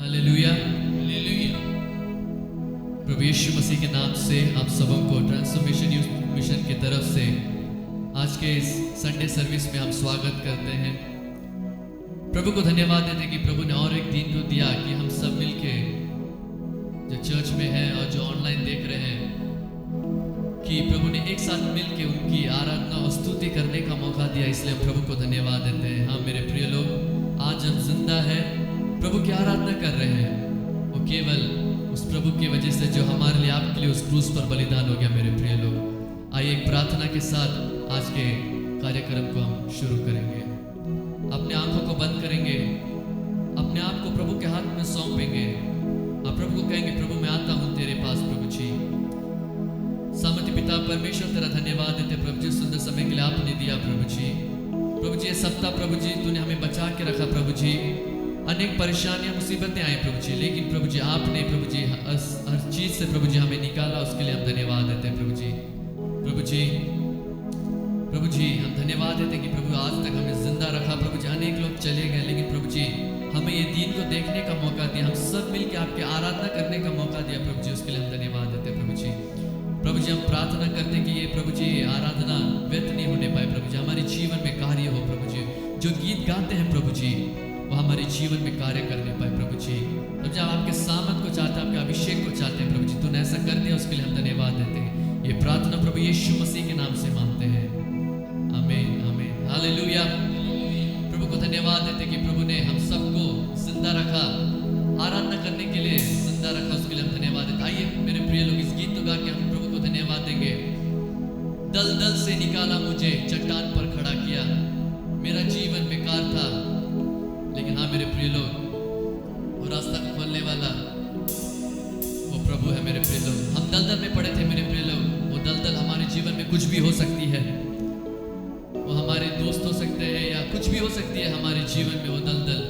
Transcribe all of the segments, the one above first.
Hallelujah, hallelujah. प्रभु यीशु मसीह के नाम से आप सबों को ट्रांसफॉर्मेशन यूथ मिशन की तरफ से आज के इस संडे सर्विस में हम स्वागत करते हैं। प्रभु को धन्यवाद देते हैं कि प्रभु ने और एक दिन को दिया कि हम सब मिलके जो चर्च में हैं और जो ऑनलाइन देख रहे हैं कि प्रभु ने एक साथ मिलके उनकी आराधना और स्तुति करने का मौका दिया, इसलिए हम प्रभु को धन्यवाद देते हैं। हाँ मेरे प्रिय लोग, आज हम जिंदा है, प्रभु की आराधना कर रहे हैं, वो केवल उस प्रभु की वजह से जो हमारे लिए आपके लिए उस क्रूस पर बलिदान हो गया। मेरे प्रिय लोग, आइए एक प्रार्थना के साथ आज के कार्यक्रम को हम शुरू करेंगे। अपने आंखों को बंद करेंगे, अपने आप को प्रभु के हाथ में सौंपेंगे। आप प्रभु को कहेंगे, प्रभु मैं आता हूँ तेरे पास। प्रभु जी, सामर्थ्य पिता परमेश्वर तेरा धन्यवाद देते प्रभु जी, सुंदर समय के लिए आपने दिया प्रभु जी। प्रभु जी ये सप्ताह प्रभु जी तूने हमें बचा के रखा प्रभु जी। अनेक परेशानियां मुसीबतें आई प्रभु जी, लेकिन प्रभु जी आपने प्रभु जी हर चीज से प्रभु जी हमें निकाला, उसके लिए हम धन्यवाद देते हैं प्रभु जी। प्रभु जी हम धन्यवाद देते हैं कि प्रभु आज तक हमें जिंदा रखा प्रभु जी। अनेक लोग चले गए, लेकिन प्रभु जी हमें ये दिन को देखने का मौका दिया, हम सब मिलकर आपकी आराधना करने का मौका दिया प्रभु जी, उसके लिए हम धन्यवाद देते हैं प्रभु जी। प्रभु जी हम प्रार्थना करते हैं कि ये प्रभु जी आराधना व्यर्थ नहीं होने पाए प्रभु जी, हमारे जीवन में कार्य हो प्रभु जी। जो गीत गाते हैं प्रभु जी वो हमारे जीवन में कार्य करने पाए प्रभु जी। प्रभु जी हम आपके सामर्थ को चाहते हैं, आपके अभिषेक को चाहते हैं प्रभु जी, तूने ऐसा कर दिया, उसके लिए हम धन्यवाद देते हैं। ये प्रार्थना प्रभु यीशु मसीह के नाम से मांगते हैं, आमीन आमीन, हालेलुया। प्रभु को धन्यवाद देते कि प्रभु ने हम सबको जिंदा रखा, आराधना करने के लिए जिंदा रखा, उसके लिए हम धन्यवाद देते। आइए मेरे प्रिय लोग, इस गीत को गा के हम प्रभु को धन्यवाद देंगे। दलदल से निकाला मुझे, चट्टान पर खड़ा किया, मेरा जीवन बेकार था, लेकिन हाँ मेरे प्रिय लोग, वो रास्ता खोलने वाला वो प्रभु है मेरे प्रिय लोग। हम दलदल में पड़े थे मेरे प्रिय लोग, वो दलदल हमारे जीवन में कुछ भी हो सकती है, वो हमारे दोस्त हो सकते हैं या कुछ भी हो सकती है हमारे जीवन में वो दलदल,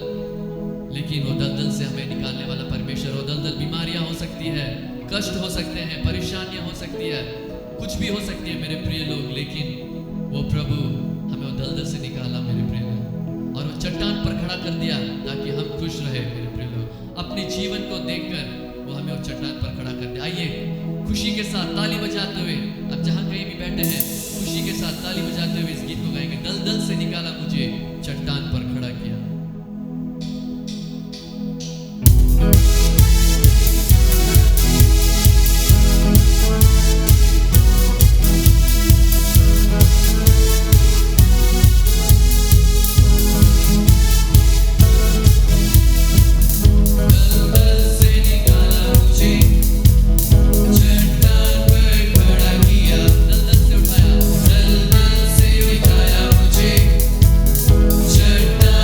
लेकिन वो दलदल से हमें निकालने वाला परमेश्वर। वो दलदल बीमारियां हो सकती है, कष्ट हो सकते हैं, परेशानियां हो सकती है, कुछ भी हो सकती है मेरे प्रिय लोग, लेकिन वो प्रभु हमें वो दलदल से निकाला मेरे प्रिय लोग, और वो चट्टान पर खड़ा कर दिया ताकि हम खुश रहे मेरे प्रिय लोग। अपने जीवन को देखकर वो हमें वो चट्टान पर खड़ा कर दिया। आइए खुशी के साथ ताली बजाते हुए, अब जहाँ कहीं भी बैठे हैं, खुशी के साथ ताली बजाते हुए इस गीत को गाएंगे। दलदल से निकाला मुझे, चट्टान पर खड़ा किया। चट्टान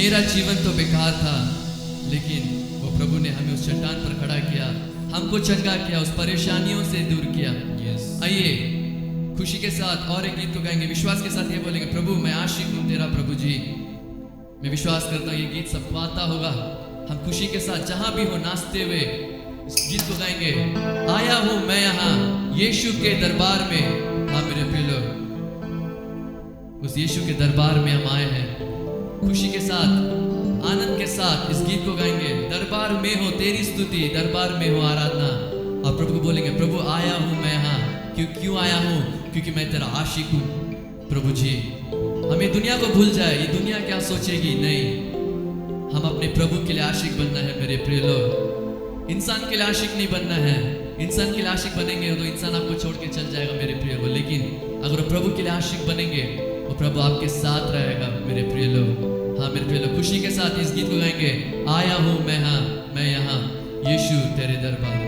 मेरा जीवन तो बेकार था, लेकिन वो प्रभु ने हमें उस चट्टान पर खड़ा किया, हमको चंगा किया, उस परेशानियों से दूर किया। आइए खुशी के साथ और एक गीत को गाएंगे, विश्वास के साथ ये बोलेंगे, प्रभु मैं आशिक हूँ तेरा प्रभु जी। मैं विश्वास करता हूँ ये गीत सबको आता होगा। हम खुशी के साथ जहां भी हो नाचते हुए इस गीत को गाएंगे। आया हूं मैं यहाँ यीशु के दरबार में। हाँ मेरे प्रिय लोग, उस यीशु के दरबार में हम आए हैं। खुशी के साथ, आनंद के साथ इस गीत को गाएंगे। दरबार में हो तेरी स्तुति, दरबार में हो आराधना। और प्रभु को बोलेंगे, प्रभु आया हूं मैं यहाँ। क्यों आया हूं? क्योंकि मैं तेरा आशिक हूं प्रभु जी। हमें दुनिया को भूल जाए, ये दुनिया क्या सोचेगी, नहीं, हम अपने प्रभु के लिए आशिक बनना है मेरे प्रिय लोग। इंसान के लिए आशिक नहीं बनना है। इंसान के लिए आशिक बनेंगे तो इंसान आपको छोड़ के चल जाएगा मेरे प्रिय लोग। लेकिन अगर प्रभु के लिए आशिक बनेंगे वो प्रभु आपके साथ रहेगा मेरे प्रिय लोग। हाँ मेरे प्रिय लोग, खुशी के साथ इस गीत को गाएंगे। आया हूँ मैं यहाँ यीशु तेरे दरबार में।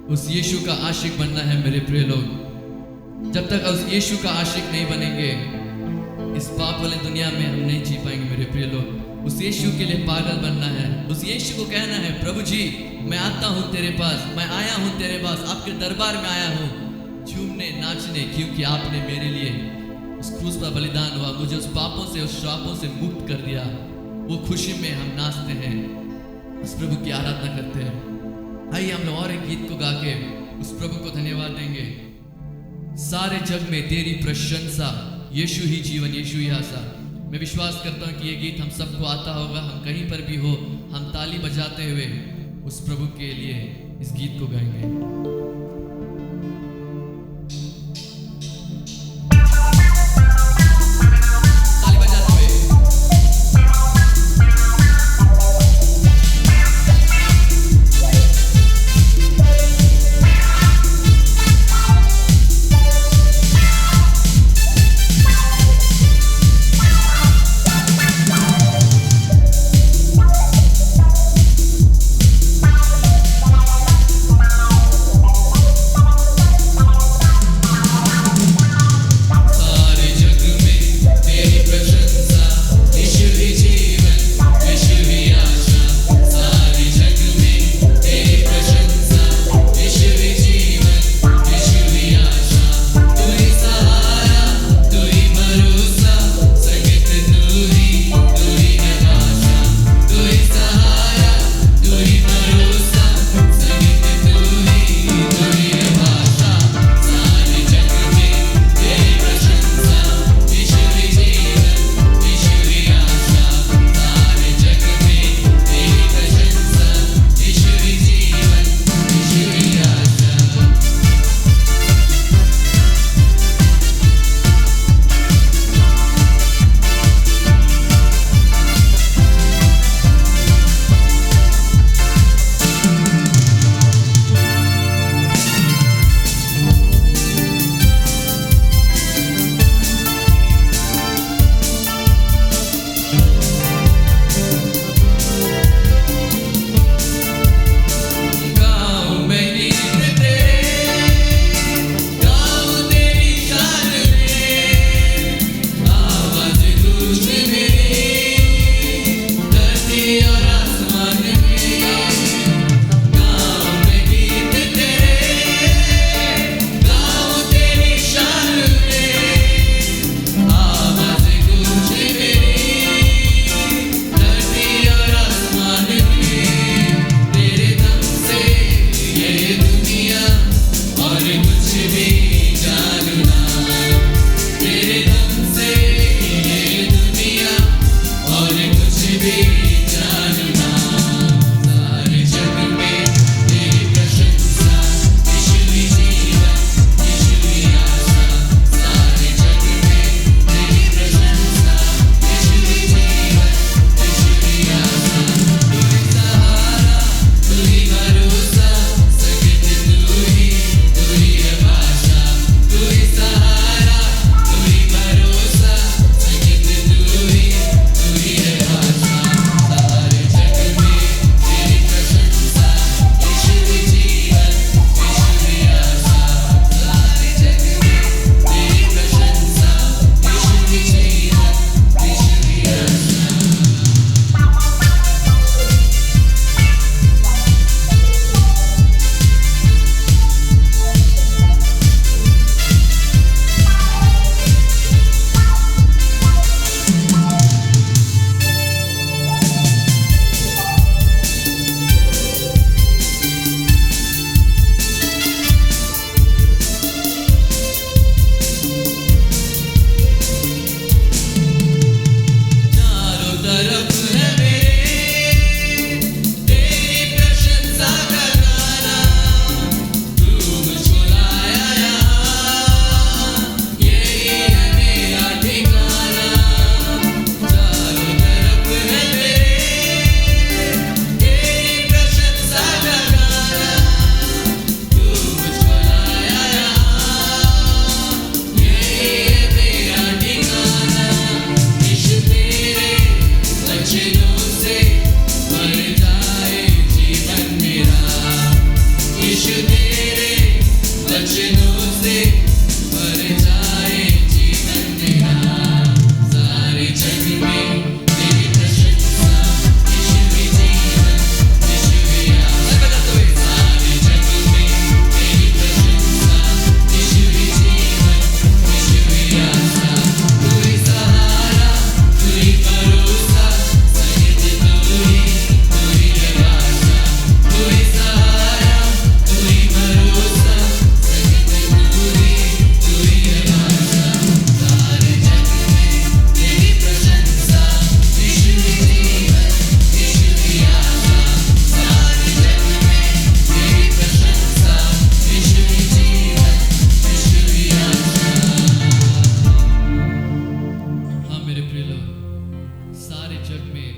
उस यीशु का आशिक बनना है मेरे प्रिय लोग। जब तक उस यीशु का आशिक नहीं बनेंगे, इस पाप वाले दुनिया में हम नहीं जी पाएंगे मेरे प्रिय लोग। उस यीशु के लिए पागल बनना है, उस यीशु को कहना है, प्रभु जी मैं आता हूँ तेरे पास, मैं आया हूँ तेरे पास, आपके दरबार में आया हूँ झूमने नाचने, क्योंकि आपने मेरे लिए उस क्रूस पर बलिदान हुआ, मुझे उस पापों से उस श्रापों से मुक्त कर दिया। वो खुशी में हम नाचते हैं, उस प्रभु की आराधना करते हैं। आइए हम लोग और एक गीत को गा के उस प्रभु को धन्यवाद देंगे। सारे जग में तेरी प्रशंसा, यीशु ही जीवन, यीशु ही आशा। मैं विश्वास करता हूँ कि ये गीत हम सबको आता होगा। हम कहीं पर भी हो, हम ताली बजाते हुए उस प्रभु के लिए इस गीत को गाएंगे। से भर जाए जीवन मेरा। सारे जग में तेरी प्रशंसा, यीशु ही जीवन, यीशु ही आशा। सारे जग में तेरी प्रशंसा, यीशु ही जीवन, यीशु ही आशा। तू ही सहारा, तू ही भरोसा, सहित तू ही आशा। तू ही सहारा, तू ही भरोसा, सहित तू ही आशा। सारे जग में तेरी प्रशंसा, यीशु ही जीवन, यीशु ही आशा। सारे जग में तेरी प्रशंसा, यीशु ही जीवन, यीशु ही आशा। हाँ मेरे प्रिय लोग, सारे जग में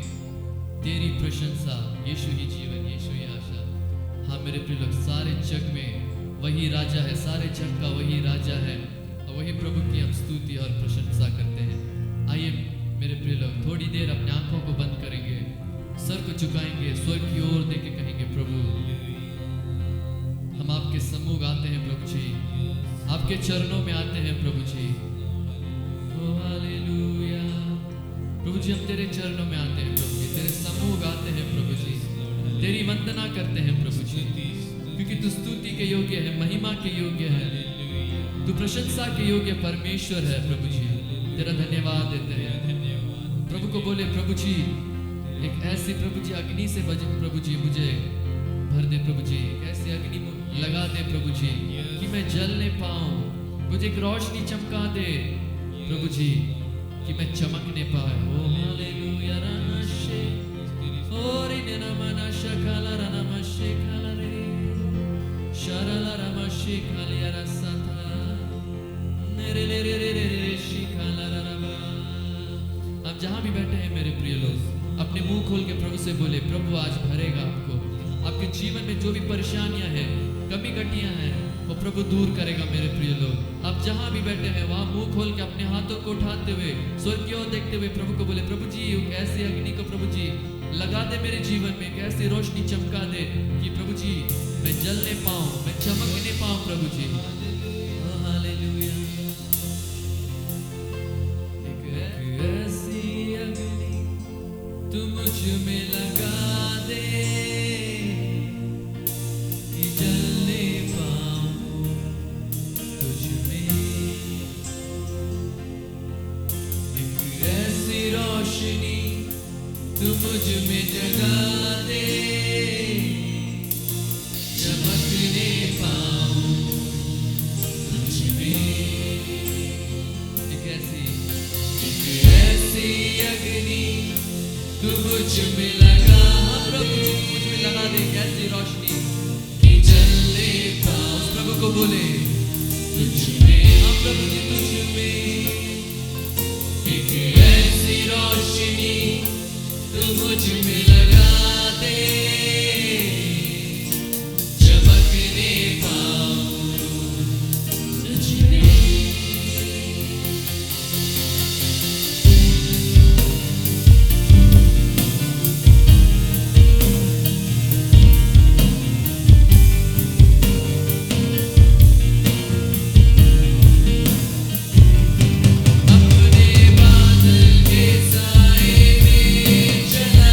तेरी प्रशंसा, यीशु ही जीवन, यीशु ही आशा। हाँ मेरे प्रिय लोग, सारे जग में वही राजा है, सारे जग का वही राजा है और वही प्रभु की हम स्तुति और प्रशंसा करते हैं। आइए मेरे प्रिय लोग, थोड़ी देर अपनी आंखों को बंद करेंगे, सर को झुकाएंगे, स्वर्ग की ओर देख के कहेंगे प्रभु हम आपके सम्मुख आते हैं प्रभु जी, आपके चरणों में आते हैं प्रभु जी। ओ हालेलुया। प्रभु जी हम तेरे चरणों में आते हैं प्रभु जी, तेरे सम्मुख आते हैं प्रभु जी, तेरी वंदना करते हैं प्रभु जी, क्योंकि तू स्तुति के योग्य है, महिमा के योग्य है, तू प्रशंसा के योग्य परमेश्वर है प्रभु जी। तेरा धन्यवाद देते हैं। प्रभु को बोले प्रभु जी एक ऐसी प्रभु जी अग्नि से प्रभु जी मुझे भर दे प्रभु जी, एक ऐसी अग्नि लगा दे प्रभु जी कि मैं जल नहीं पाऊं, मुझे एक रोशनी चमका दे प्रभु जी कि मैं चमकने पाए। ओ हालेलुया रानशे ओरे नमना शकाला रानमशे काला रे शरला रामशे कालिया रसता नेरे रे रे रे रे शिकाला रामा। अब जहां भी बैठे हैं मेरे प्रिय लोग, अपने मुंह खोल के प्रभु से बोले प्रभु आज भरेगा आपको, आपके जीवन में जो भी परेशानियां हैं, कमी कटियां हैं, वो प्रभु दूर करेगा मेरे प्रिय लोग। आप जहां भी बैठे हैं वहां मुंह खोल के अपने हाथों को उठाते हुए स्वर्ग की ओर देखते हुए प्रभु को बोले प्रभु जी एक ऐसी अग्नि को प्रभु जी लगा दे मेरे जीवन में, एक ऐसी रोशनी चमका दे कि प्रभु जी मैं जलने पाऊं, मैं चमकने पाऊं प्रभु जी। हालेलुया। एक ऐसी अग्नि तू मुझ में लगा दे कि जलने पाऊं तुझ में। एक ऐसी रोशनी तू मुझ में जगा दे, चमकने पाऊं तुझ में। एक ऐसी अग्नि तू मुझ में लगा, प्रभु मुझ में लगा दे एक ऐसी रोशनी कि जलने पाऊं। उस प्रभु को बोले तुझ में, हाँ प्रभु जी तुझ में एक ऐसी रोशनी तू मुझ में लगा दे, चमकने पाऊं तुझ में। अपने बादल के साए में चला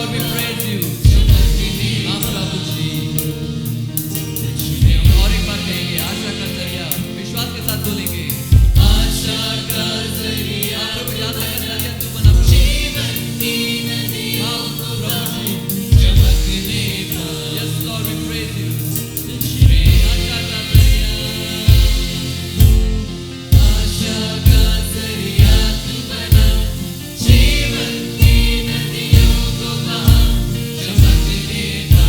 Lord, we praise you. हाँ प्रभु जी, और एक बार कहेंगे आशा का जरिया, विश्वास के साथ बोलेंगे आशा का जरिया। प्रभु आशा का जरिया तू बना जीवन की नदियों को प्रभु जी चमकने का। Yes Lord, we praise you. आशा का जरिया, आशा का जरिया तू बना जीवन की नदियों को बहा चमकने का।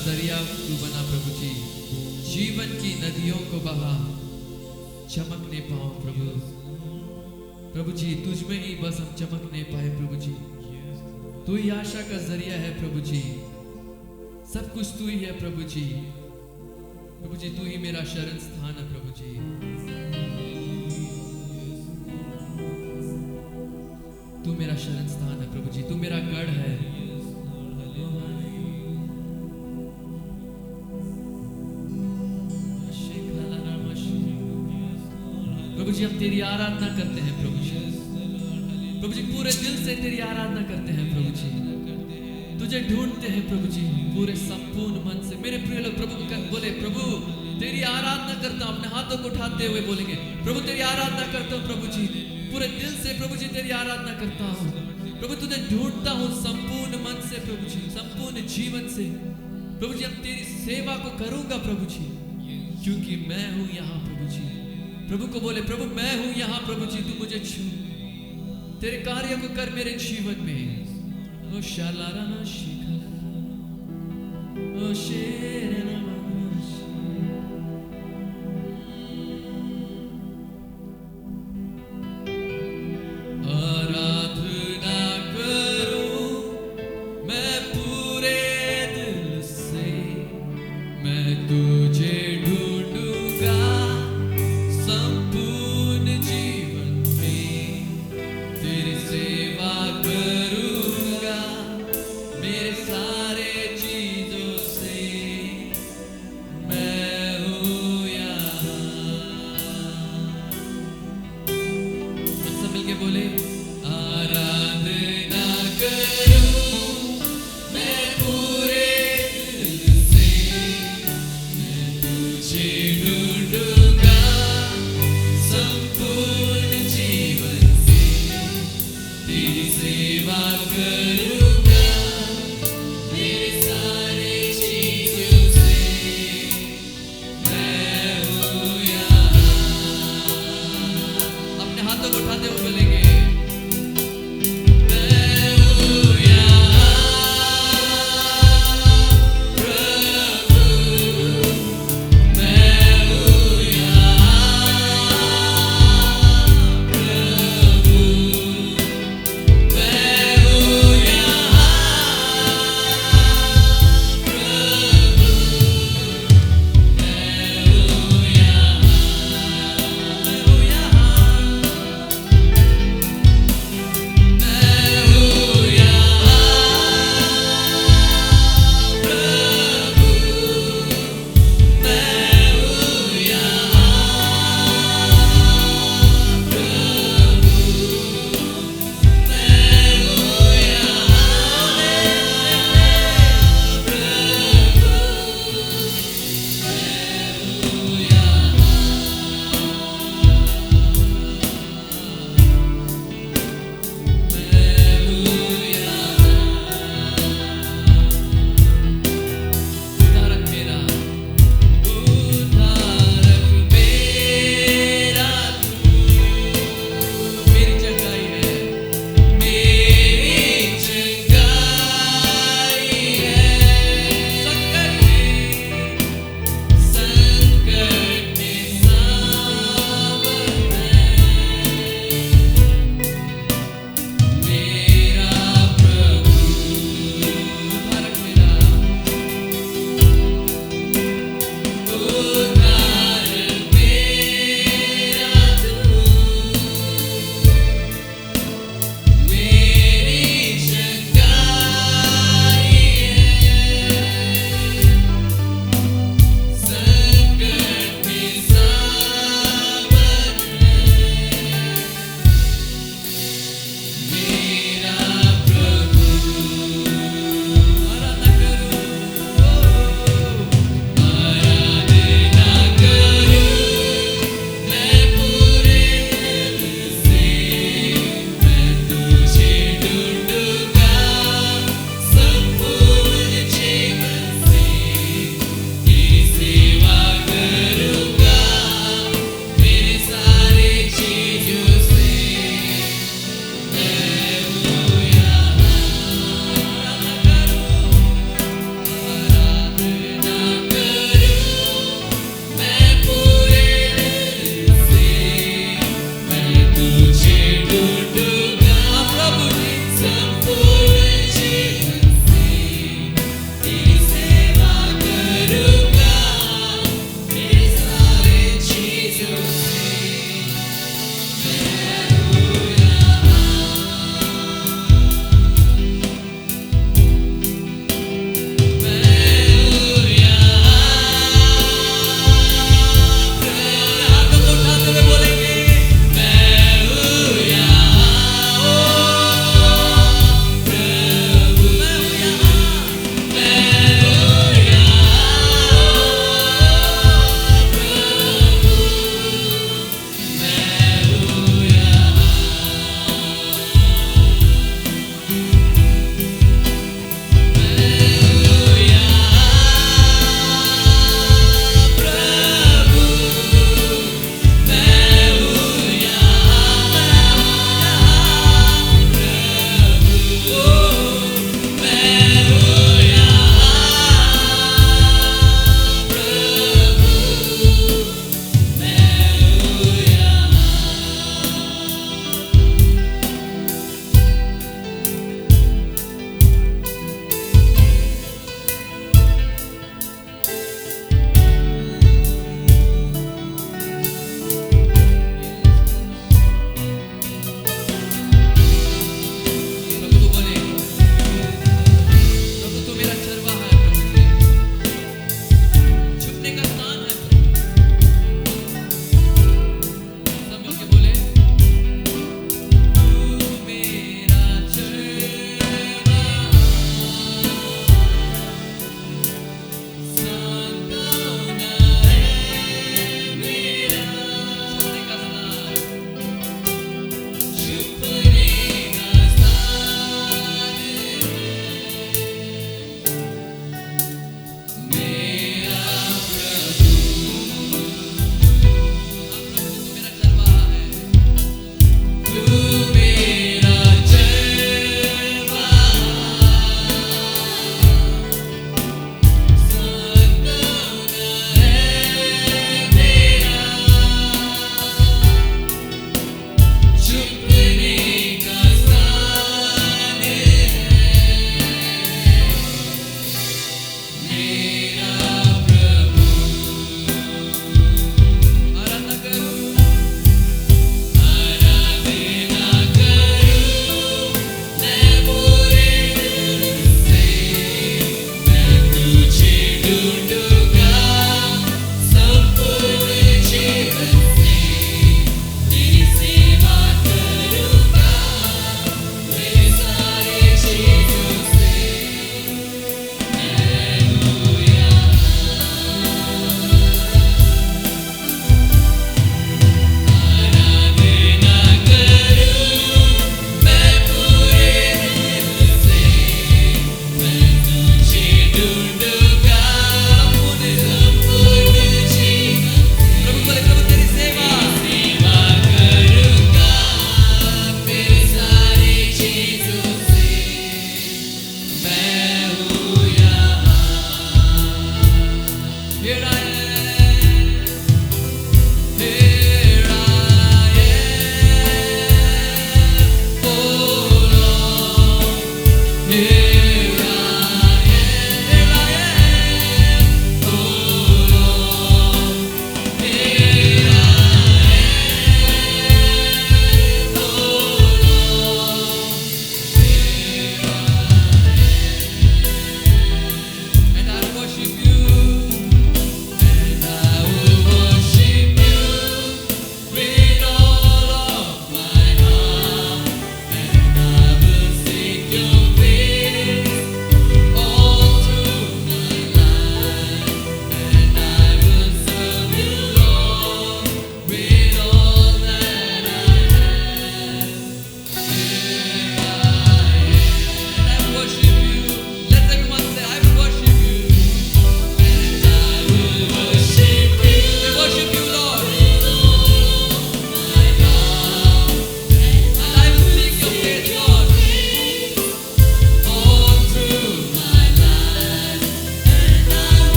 जरिया तू बना प्रभु जी, जीवन की नदियों को बहा चमकने पाऊं प्रभु। प्रभु जी तुझ में ही बस हम चमकने पाए प्रभु जी। तू ही आशा का जरिया है प्रभु जी, सब कुछ तू ही है प्रभु जी। प्रभु जी तू ही मेरा शरण स्थान है प्रभु जी। तू मेरा शरण स्थान है प्रभु जी, तू मेरा गढ़ है। प्रभु जी हम तेरी आराधना करते हैं प्रभु जी। प्रभु जी पूरे दिल से तेरी आराधना करते हैं प्रभु जी। तुझे ढूंढते हैं प्रभु जी पूरे संपूर्ण मन से। मेरे प्रिय लोग प्रभु बोले प्रभु तेरी आराधना करता हूं। अपने हाथों को उठाते हुए बोलेंगे प्रभु तेरी आराधना करता हूं प्रभु जी, पूरे दिल से प्रभु जी तेरी आराधना करता हूं। प्रभु तुझे ढूंढता हूं संपूर्ण मन से प्रभु जी, संपूर्ण जीवन से। प्रभु जी हम तेरी सेवा को करूंगा प्रभु जी, क्योंकि मैं हूं यहाँ प्रभु जी। प्रभु को बोले प्रभु मैं हूं यहाँ प्रभु जी, तू मुझे छू, तेरे कार्य को कर मेरे जीवन में। ओ शालारा ना शिखा, ओ शेरना Cheer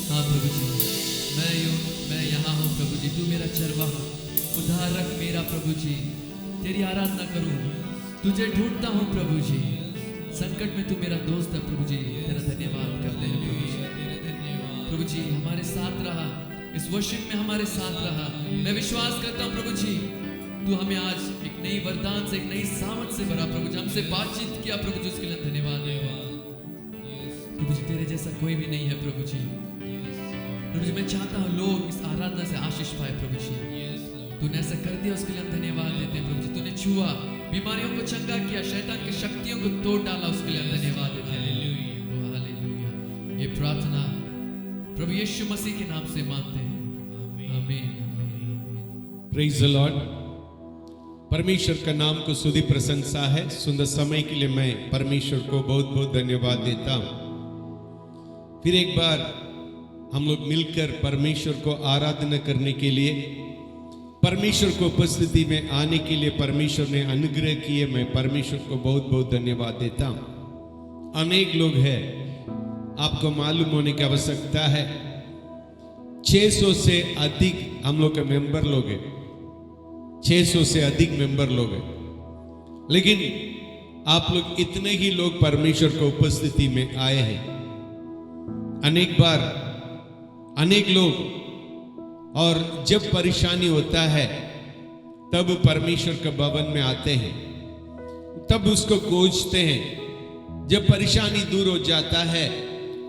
हाँ प्रभु जी, मैं यहाँ हूँ प्रभु जी। तू मेरा चरवाहा, उद्धारक मेरा प्रभु जी। तेरी आराधना करूँ, तुझे ढूंढता हूँ प्रभु जी। संकट में तू मेरा दोस्त है प्रभु जी। तेरा धन्यवाद करते हैं प्रभु जी। प्रभु जी हमारे साथ रहा, इस वर्शिप में हमारे साथ रहा। मैं विश्वास करता हूँ प्रभु जी, तू हमें आज एक नई वरदान से, एक नई सामर्थ से भरा प्रभु जी। हमसे बातचीत किया प्रभु जी, उसके लिए धन्यवाद है प्रभु जी। तेरे जैसा कोई भी नहीं है प्रभु जी। प्रभु जी मैं चाहता हूँ लोग इस आराधना से आशीष पाए प्रभु जी। तूने ऐसा कर दिया, उसके लिए हम धन्यवाद देते हैं प्रभु जी। तूने छुआ, बीमारियों को चंगा किया, शैतान की शक्तियों को तोड़ डाला, उसके लिए हम धन्यवाद देते हैं। हालेलुया। ये प्रार्थना प्रभु यीशु मसीह के नाम से मांगते हैं, आमीन। Praise the Lord. परमेश्वर का नाम को स्तुति प्रशंसा है। सुंदर समय के लिए मैं परमेश्वर को बहुत बहुत धन्यवाद देता हूं। फिर एक बार हम लोग मिलकर परमेश्वर को आराधना करने के लिए, परमेश्वर को उपस्थिति में आने के लिए परमेश्वर ने अनुग्रह किए। मैं परमेश्वर को बहुत बहुत धन्यवाद देता हूं। अनेक लोग हैं, आपको मालूम होने की आवश्यकता है, 600 से अधिक हम लोग के मेंबर लोग हैं, 600 से अधिक मेंबर लोग हैं। लेकिन आप लोग इतने ही लोग परमेश्वर को उपस्थिति में आए हैं। अनेक बार अनेक लोग, और जब परेशानी होता है तब परमेश्वर के भवन में आते हैं, तब उसको खोजते हैं। जब परेशानी दूर हो जाता है,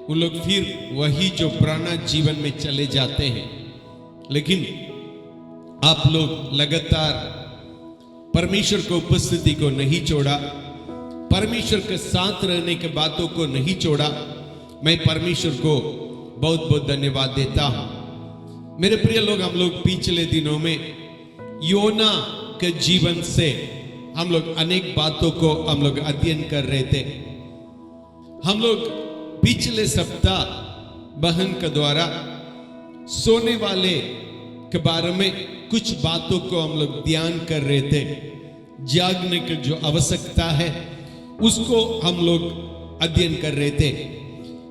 वो लोग फिर वही जो पुराना जीवन में चले जाते हैं। लेकिन आप लोग लगातार परमेश्वर को उपस्थिति को नहीं छोड़ा, परमेश्वर के साथ रहने के बातों को नहीं छोड़ा। मैं परमेश्वर को बहुत बहुत धन्यवाद देता हूं। मेरे प्रिय लोग, हम लोग पिछले दिनों में योना के जीवन से हम लोग अनेक बातों को हम लोग अध्ययन कर रहे थे। हम लोग पिछले सप्ताह बहन के द्वारा सोने वाले के बारे में कुछ बातों को हम लोग ध्यान कर रहे थे। जागने की जो आवश्यकता है उसको हम लोग अध्ययन कर रहे थे।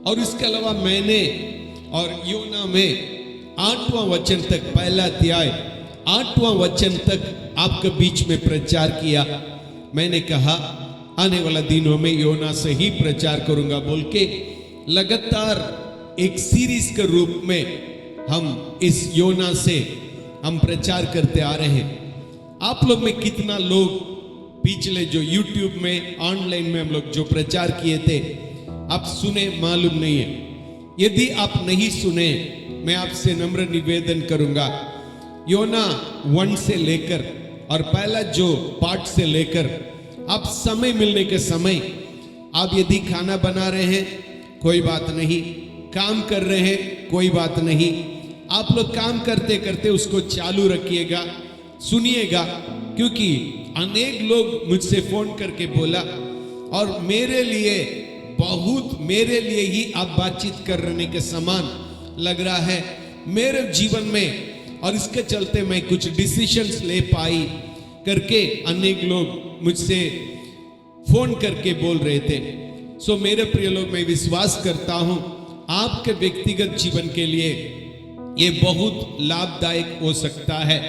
और इसके अलावा मैंने और योना में 8वां वचन तक, पहला अध्याय 8वां वचन तक आपके बीच में प्रचार किया। मैंने कहा आने वाला दिनों में योना से ही प्रचार करूंगा बोल के लगातार एक सीरीज के रूप में हम इस योना से हम प्रचार करते आ रहे हैं। आप लोग में कितना लोग पिछले जो YouTube में, ऑनलाइन में हम लोग जो प्रचार किए थे आप सुने मालूम नहीं है। यदि आप नहीं सुने, मैं आपसे नम्र निवेदन करूंगा, योना 1 से लेकर और पहला जो पार्ट से लेकर आप समय मिलने के समय, आप यदि खाना बना रहे हैं कोई बात नहीं, काम कर रहे हैं कोई बात नहीं, आप लोग काम करते करते उसको चालू रखिएगा, सुनिएगा। क्योंकि अनेक लोग मुझसे फोन करके बोला, और मेरे लिए ही आप बातचीत करने के समान लग रहा है मेरे जीवन में, और इसके चलते मैं कुछ डिसीजंस ले पाई करके अनेक लोग मुझसे फोन करके बोल रहे थे। सो मेरे प्रिय लोग, मैं विश्वास करता हूं आपके व्यक्तिगत जीवन के लिए ये बहुत लाभदायक हो सकता है।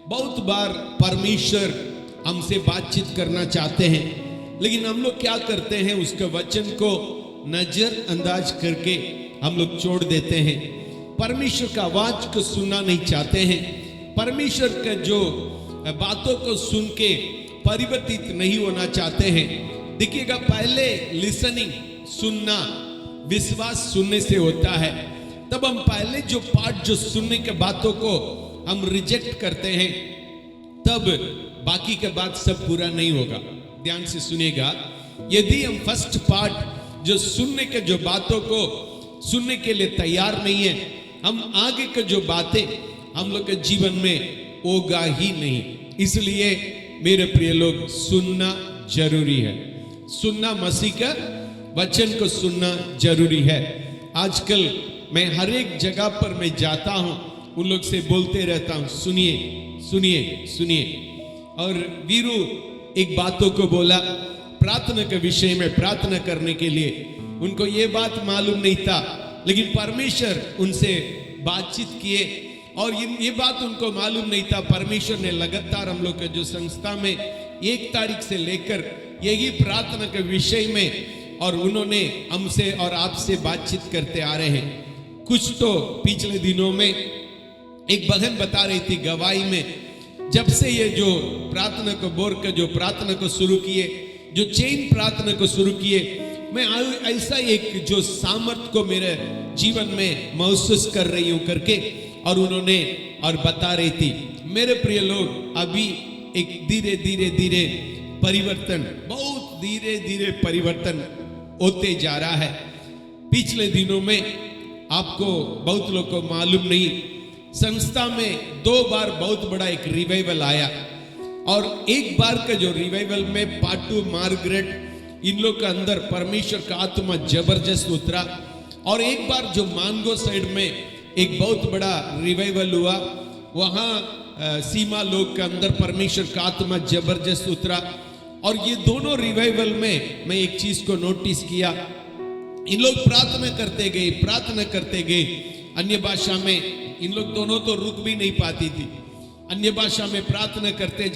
बहुत बार परमेश्वर हमसे बातचीत करना चाहते हैं, लेकिन हम लोग क्या करते हैं, उसके वचन को नजरअंदाज करके हम लोग छोड़ देते हैं। परमेश्वर का आवाज को सुनना नहीं चाहते हैं। परमेश्वर का जो बातों को सुन के परिवर्तित नहीं होना चाहते हैं। देखिएगा, पहले लिसनिंग, सुनना, विश्वास सुनने से होता है। तब हम पहले जो पार्ट, जो सुनने के बातों को हम रिजेक्ट करते हैं, तब बाकी के बात सब पूरा नहीं होगा। ध्यान से सुनिएगा, यदि हम फर्स्ट पार्ट जो सुनने के जो बातों को सुनने के लिए तैयार नहीं है, हम आगे के जो बातें हम लोग के जीवन में होगा ही नहीं। इसलिए मेरे प्रिय लोग, सुनना जरूरी है। सुनना, मसीह का वचन को सुनना जरूरी है। आजकल मैं हर एक जगह पर मैं जाता हूं, उन लोग से बोलते रहता हूं, सुनिए सुनिए सुनिए। और वीरू एक बातों को बोला, प्रार्थना के विषय में प्रार्थना करने के लिए। उनको ये बात मालूम नहीं था, लेकिन परमेश्वर उनसे बातचीत किए और ये बात उनको मालूम नहीं था। परमेश्वर ने लगातार हम लोग के जो संस्था में 1 तारीख से लेकर यही प्रार्थना के विषय में और उन्होंने हमसे और आपसे बातचीत करते आ रहे हैं। कुछ तो पिछले दिनों में एक बहन बता रही थी गवाही में, जब से ये जो प्रार्थना को बोर का जो प्रार्थना को शुरू किए, जो चेन प्रार्थना को शुरू किए, मैं ऐसा एक जो सामर्थ को मेरे जीवन में महसूस कर रही हूं करके और उन्होंने और बता रही थी। मेरे प्रिय लोग, अभी एक धीरे धीरे धीरे परिवर्तन, बहुत धीरे धीरे परिवर्तन होते जा रहा है। पिछले दिनों में आपको बहुत लोग को मालूम नहीं, संस्था में 2 बार बहुत बड़ा एक रिवाइवल आया और एक बार का जो रिवाइवल में पाटू मार्गरेट इन लोग के अंदर परमेश्वर का आत्मा जबरदस्त उतरा और एक बार जो मानगो साइड में एक बहुत बड़ा रिवाइवल हुआ, वहां सीमा लोग के अंदर परमेश्वर का आत्मा जबरदस्त उतरा। और ये दोनों रिवाइवल में मैं एक चीज को नोटिस किया, इन लोग प्रार्थना करते गए अन्य भाषा में। इन लोग दोनों तो रुक भी नहीं पाती थी, अन्य भाषा में प्रार्थना करते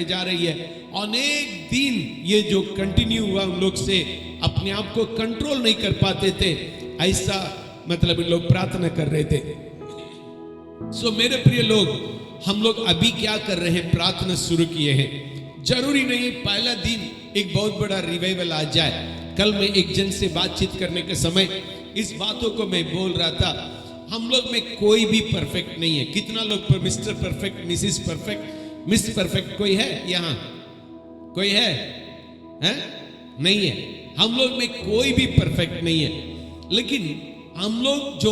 जा रही है। अनेक दिन ये जो कंटिन्यू हुआ, उन लोग से अपने आप को कंट्रोल नहीं कर पाते थे, ऐसा मतलब इन लोग प्रार्थना कर रहे थे। सो मेरे प्रिय लोग, हम लोग अभी क्या कर रहे हैं, प्रार्थना शुरू किए हैं। जरूरी नहीं पहला दिन एक बहुत बड़ा रिवाइवल आ जाए। कल मैं एक जन से बातचीत करने के समय इस बातों को मैं बोल रहा था, हम लोग में कोई भी परफेक्ट नहीं है। कितना लोग पर mister perfect, Mrs perfect, miss perfect कोई है यहाँ? कोई है? नहीं है। हम लोग में कोई भी परफेक्ट नहीं है, लेकिन हम लोग जो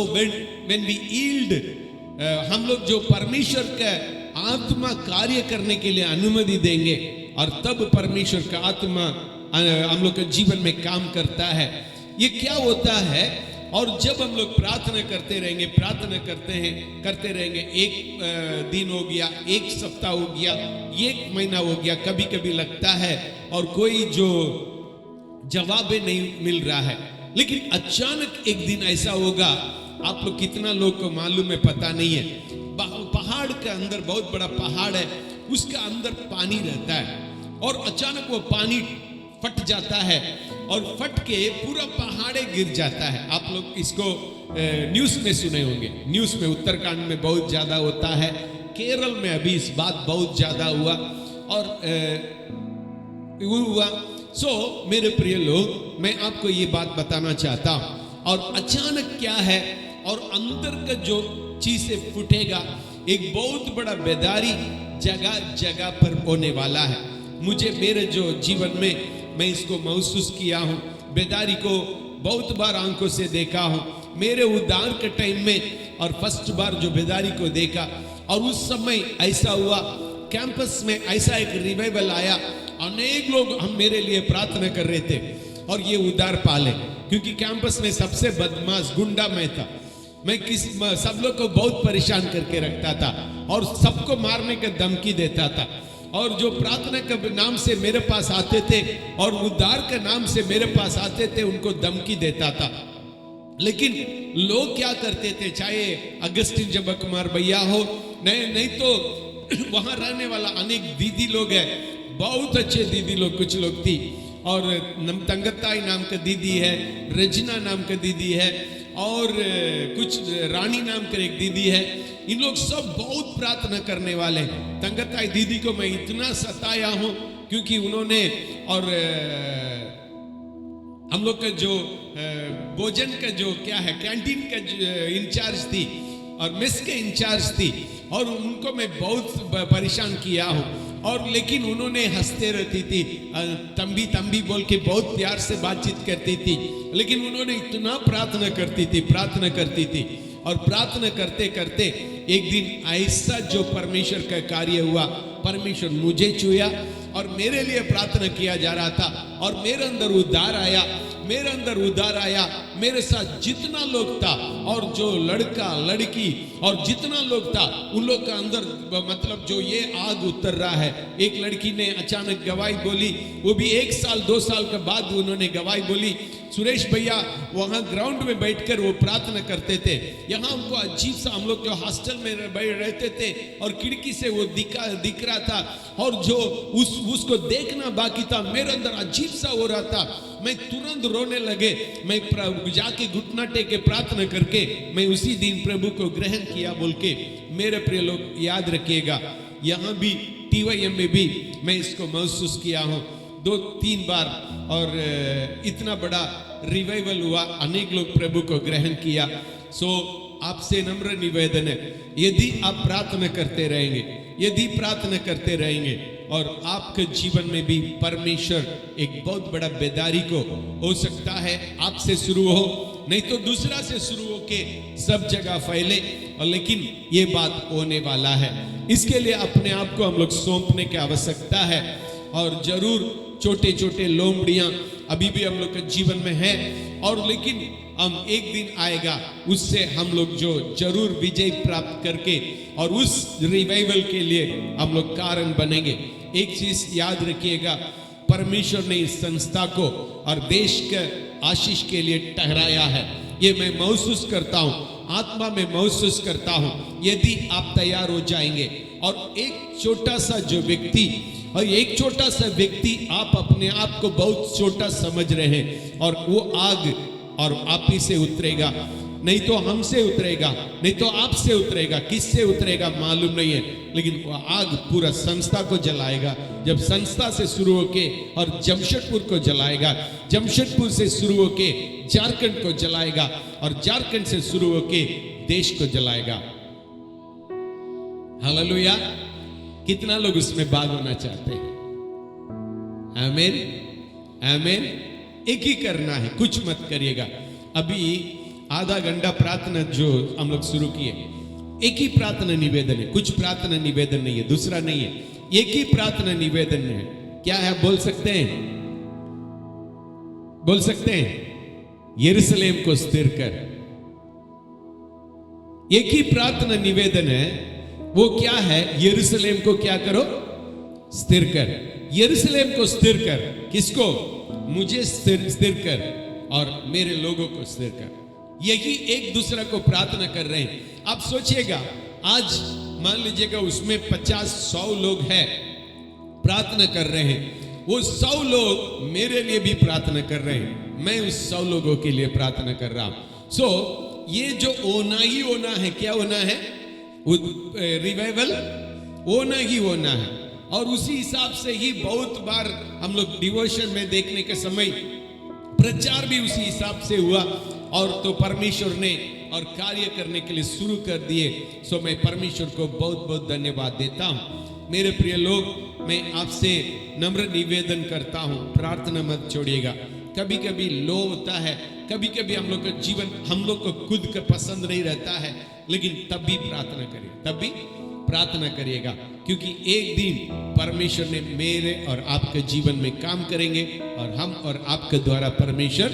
when we yield, हम लोग जो परमेश्वर का आत्मा कार्य करने के लिए अनुमति देंगे और तब परमेश्वर का आत्मा हम लोग के जीवन में काम करता है। ये क्या होता है? और जब हम लोग प्रार्थना करते रहेंगे, एक दिन हो गया, एक सप्ताह हो गया, एक महीना हो गया, कभी कभी लगता है और कोई जो जवाब नहीं मिल रहा है, लेकिन अचानक एक दिन ऐसा होगा, आप लोग कितना लोग को मालूम है पता नहीं है, पहाड़ के अंदर बहुत बड़ा पहाड़ है, उसका अंदर पानी रहता है और अचानक वो पानी फट जाता है और फट के पूरा पहाड़े गिर जाता है। आप लोग इसको न्यूज़ में सुने होंगे, न्यूज़ में उत्तराखंड में बहुत ज्यादा होता है, केरल में अभी इस बात बहुत ज्यादा हुआ और हुआ। सो मेरे प्रिय लोग, मैं आपको ये बात बताना चाहता हूं। और अचानक क्या है, और अंदर का जो चीज से फूटेगा, एक बहुत बड़ा बेदारी जगह जगह पर होने वाला है। मुझे मेरे जो जीवन में मैं इसको महसूस किया हूं, बेदारी को बहुत बार आंखों से देखा हूं। मेरे उद्धार के टाइम में और फर्स्ट बार जो बेदारी को देखा, और उस समय ऐसा हुआ, कैंपस में ऐसा एक रिवाइवल आया, अनेक लोग हम मेरे लिए प्रार्थना कर रहे थे और ये उद्धार पाले, क्योंकि कैंपस में सबसे बदमाश गुंडा मैं था। मैं सब लोग को बहुत परेशान करके रखता था और सबको मारने का धमकी देता था, और जो प्रार्थना के नाम से मेरे पास आते थे और उद्धार के नाम से मेरे पास आते थे, उनको धमकी देता था। लेकिन लोग क्या करते थे, चाहे अगस्टिन जब कुमार भैया हो, नहीं तो वहां रहने वाला अनेक दीदी लोग है, बहुत अच्छे दीदी लोग, कुछ लोग थी, और तंगताई नाम का दीदी है, रजना नाम का दीदी है, और कुछ रानी नाम का एक दीदी है। इन लोग सब बहुत प्रार्थना करने वाले। तंगताई दीदी को मैं इतना सताया हूं क्योंकि उन्होंने, और हम लोग का जो भोजन का जो क्या है, कैंटीन का इंचार्ज थी और मेस के इंचार्ज थी, और उनको मैं बहुत परेशान किया हूं। और लेकिन उन्होंने हंसते रहती थी, तंबी तंबी बोल के बहुत प्यार से बातचीत करती थी, लेकिन उन्होंने इतना प्रार्थना करती थी और प्रार्थना करते करते एक दिन ऐसा जो परमेश्वर का कार्य हुआ, परमेश्वर मुझे छुआ और मेरे लिए प्रार्थना किया जा रहा था और मेरे अंदर उद्धार आया, मेरे साथ जितना लोग था और जो लड़का लड़की और जितना लोग था उन लोग का अंदर मतलब जो ये आग उतर रहा है। एक लड़की ने अचानक गवाही बोली, वो भी 1 साल 2 साल के बाद उन्होंने गवाही बोली, सुरेश भैया वहां ग्राउंड में बैठकर वो प्रार्थना करते थे। यहाँ हमको अजीब सा, हम लोग जो हॉस्टल में रहते थे और खिड़की से वो दिख रहा था और जो उसको देखना बाकी था, मेरे अंदर अजीब सा हो रहा था। मैं तुरंत रोने लगे। मैं जाके घुटना टेके प्रार्थना करके मैं उसी दिन प्रभु को ग्रहण किया बोल के। मेरे प्रिय लोग याद रखिएगा, यहाँ भी TYM में भी मैं इसको महसूस किया हूँ 2-3 बार, और इतना बड़ा रिवाइवल हुआ, अनेक लोग प्रभु को ग्रहण किया। सो आपसे नम्र निवेदन है, यदि आप प्रार्थना करते रहेंगे, यदि प्रार्थना करते रहेंगे और आपके जीवन में भी परमेश्वर एक बहुत बड़ा बेदारी को हो सकता है आपसे शुरू हो, नहीं तो दूसरा से शुरू हो के सब जगह फैले, और लेकिन ये बात होने वाला है। इसके लिए अपने आप को हम लोग सौंपने की आवश्यकता है। और जरूर छोटे छोटे लोमड़ियां अभी भी हम लोग के जीवन में है, और लेकिन हम एक दिन आएगा उससे हम लोग जो जरूर विजय प्राप्त करके और उस रिवाइवल के लिए हम लोग कारण बनेंगे। एक चीज याद रखिएगा, परमेश्वर ने इस संस्था को और देश के आशीष के लिए ठहराया है। ये मैं महसूस करता हूँ, आत्मा में महसूस करता हूँ। यदि आप तैयार हो जाएंगे और एक छोटा सा जो व्यक्ति, और एक छोटा सा व्यक्ति आप अपने आप को बहुत छोटा समझ रहे हैं, और वो आग और आप ही से उतरेगा, नहीं तो हमसे उतरेगा, नहीं तो आपसे उतरेगा, किससे उतरेगा मालूम नहीं है, लेकिन वो आग पूरा संस्था को जलाएगा। जब संस्था से शुरू होके और जमशेदपुर को जलाएगा, जमशेदपुर से शुरू होके झारखंड को जलाएगा, और झारखंड से शुरू होके देश को जलाएगा। हालेलुया। कितना लोग उसमें भाग होना चाहते हैं? आमीन, आमीन। एक ही करना है, कुछ मत करिएगा। अभी आधा घंटा प्रार्थना जो हम लोग शुरू किए, एक ही प्रार्थना निवेदन है, कुछ प्रार्थना निवेदन नहीं है, दूसरा नहीं है, एक ही प्रार्थना निवेदन है। क्या है बोल सकते हैं? बोल सकते हैं? यरूशलेम को स्थिर कर। एक ही प्रार्थना निवेदन है, वो क्या है? यरूशलेम को क्या करो? स्थिर कर। यरूशलेम को स्थिर कर। किसको? मुझे स्थिर कर और मेरे लोगों को स्थिर कर। यही एक दूसरे को प्रार्थना कर रहे हैं। आप सोचिएगा, आज मान लीजिएगा उसमें 50-100 लोग हैं, प्रार्थना कर रहे हैं। वो 100 लोग मेरे लिए भी प्रार्थना कर रहे हैं, मैं उस 100 लोगों के लिए प्रार्थना कर रहा हूं। सो ये जो होना ही होना है, क्या होना है? रिवाइवल होना ही होना है। और उसी हिसाब से ही बहुत बार हम लोग डिवोशन में देखने के समय प्रचार भी उसी हिसाब से हुआ, और तो परमेश्वर ने और कार्य करने के लिए शुरू कर दिए। सो मैं परमेश्वर को बहुत बहुत धन्यवाद देता हूं। मेरे प्रिय लोग, मैं आपसे नम्र निवेदन करता हूं, प्रार्थना मत छोड़िएगा। कभी कभी लो होता है, कभी कभी हम लोग का जीवन हम लोग को खुद का पसंद नहीं रहता है, लेकिन तब भी प्रार्थना करिए, तब भी प्रार्थना करिएगा, क्योंकि एक दिन परमेश्वर ने मेरे और आपके जीवन में काम करेंगे, और हम और आपके द्वारा परमेश्वर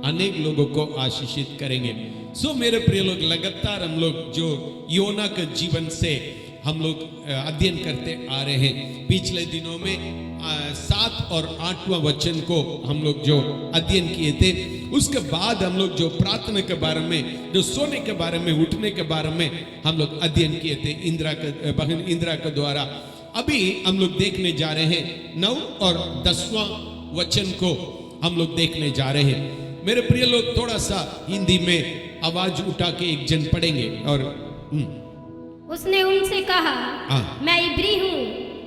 अनेक लोगों को आशीषित करेंगे। सो मेरे प्रिय लोग, लगातार हम लोग जो योना के जीवन से हम लोग अध्ययन करते आ रहे हैं। पिछले दिनों में 7 और 8वां वचन को हम लोग जो अध्ययन किए थे, उसके बाद हम लोग जो प्रार्थना के बारे में, जो सोने के बारे में, उठने के बारे में हम लोग अध्ययन किए थे बहन इंदिरा के द्वारा। अभी हम लोग देखने जा रहे हैं 9 और 10वां वचन को हम लोग देखने जा रहे हैं। मेरे प्रिय लोग, थोड़ा सा हिंदी में आवाज उठा के एक जन पढ़ेंगे। और उसने उनसे कहा, मैं इब्री हूँ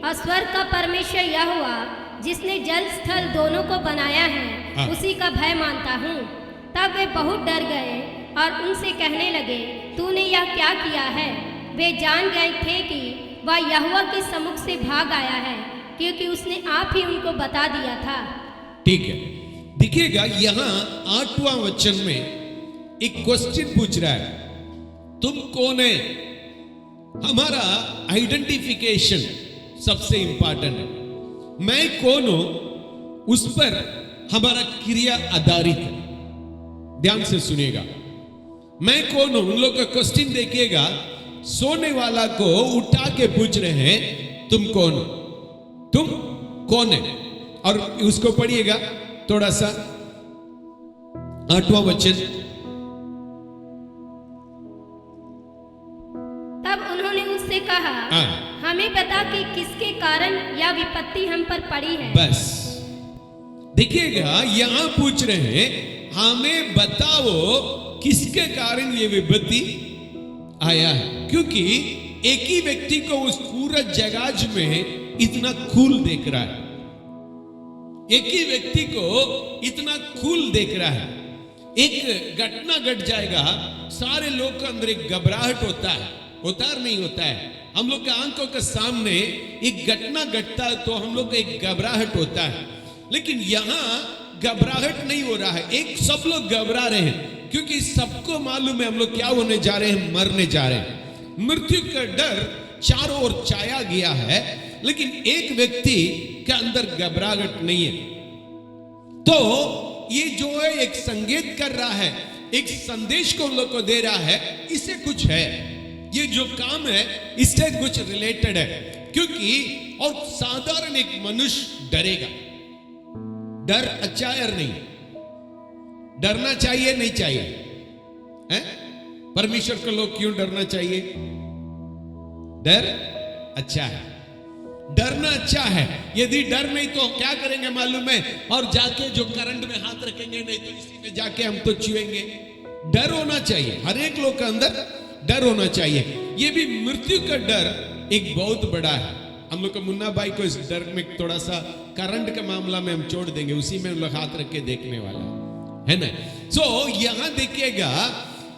और स्वर्ग का परमेश्वर यहोवा जिसने जल स्थल दोनों को बनाया है, उसी का भय मानता हूँ। तब वे बहुत डर गए और उनसे कहने लगे, तूने यह क्या किया है? वे जान गए थे कि वह यहोवा के सम्मुख से भाग आया है, क्योंकि उसने आप ही उनको बता दिया था। ठीक है, देखिएगा यहाँ 8वां वचन में एक क्वेश्चन पूछ रहा है, तुम कौन है? हमारा आइडेंटिफिकेशन सबसे इंपॉर्टेंट है। मैं कौन हूं, उस पर हमारा क्रिया आधारित है। ध्यान से सुनिएगा, मैं कौन हूं? उन लोग का क्वेश्चन देखिएगा। सोने वाला को उठा के पूछ रहे हैं तुम कौन हो, तुम कौन है? और उसको पढ़िएगा थोड़ा सा, 8वां वचन। तब उन्होंने उससे कहा, हमें बता कि किसके कारण यह विपत्ति हम पर पड़ी है। बस देखिएगा, यहां पूछ रहे हैं हमें बताओ किसके कारण ये विपत्ति आया है, क्योंकि एक ही व्यक्ति को उस पूरा जगह में इतना कूल देख रहा है, एक ही व्यक्ति को इतना कूल देख रहा है। एक घटना घट जाएगा, सारे लोग के अंदर एक घबराहट होता है, होता है नहीं होता है? हम लोग के आंखों के सामने एक घटना घटता है तो हम लोग को एक घबराहट होता है, लेकिन यहां घबराहट नहीं हो रहा है। एक सब लोग घबरा रहे हैं क्योंकि सबको मालूम है हम लोग क्या होने जा रहे हैं, मरने जा रहे हैं। मृत्यु का डर चारों ओर छाया गया है, लेकिन एक व्यक्ति के अंदर घबराहट नहीं है। तो ये जो है एक संकेत कर रहा है, एक संदेश को लोग को दे रहा है, इससे कुछ है, ये जो काम है इससे कुछ रिलेटेड है। क्योंकि और साधारण एक मनुष्य डरेगा, डर अच्छा है नहीं, डरना चाहिए नहीं चाहिए? हैं? परमेश्वर को लोग क्यों डरना चाहिए? डर अच्छा है, डरना अच्छा है। यदि डर नहीं तो क्या करेंगे मालूम है? और जाके जो करंट में हाथ रखेंगे, नहीं तो इसी में जाके हम तो छुएंगे। डर होना चाहिए, हर एक लोग के अंदर डर होना चाहिए। ये भी मृत्यु का डर एक बहुत बड़ा है। हम लोग को मुन्ना भाई को इस डर में थोड़ा सा करंट का मामला में हम छोड़ देंगे, उसी में हम लोग हाथ रख के देखने वाला है ना। सो यहां देखिएगा,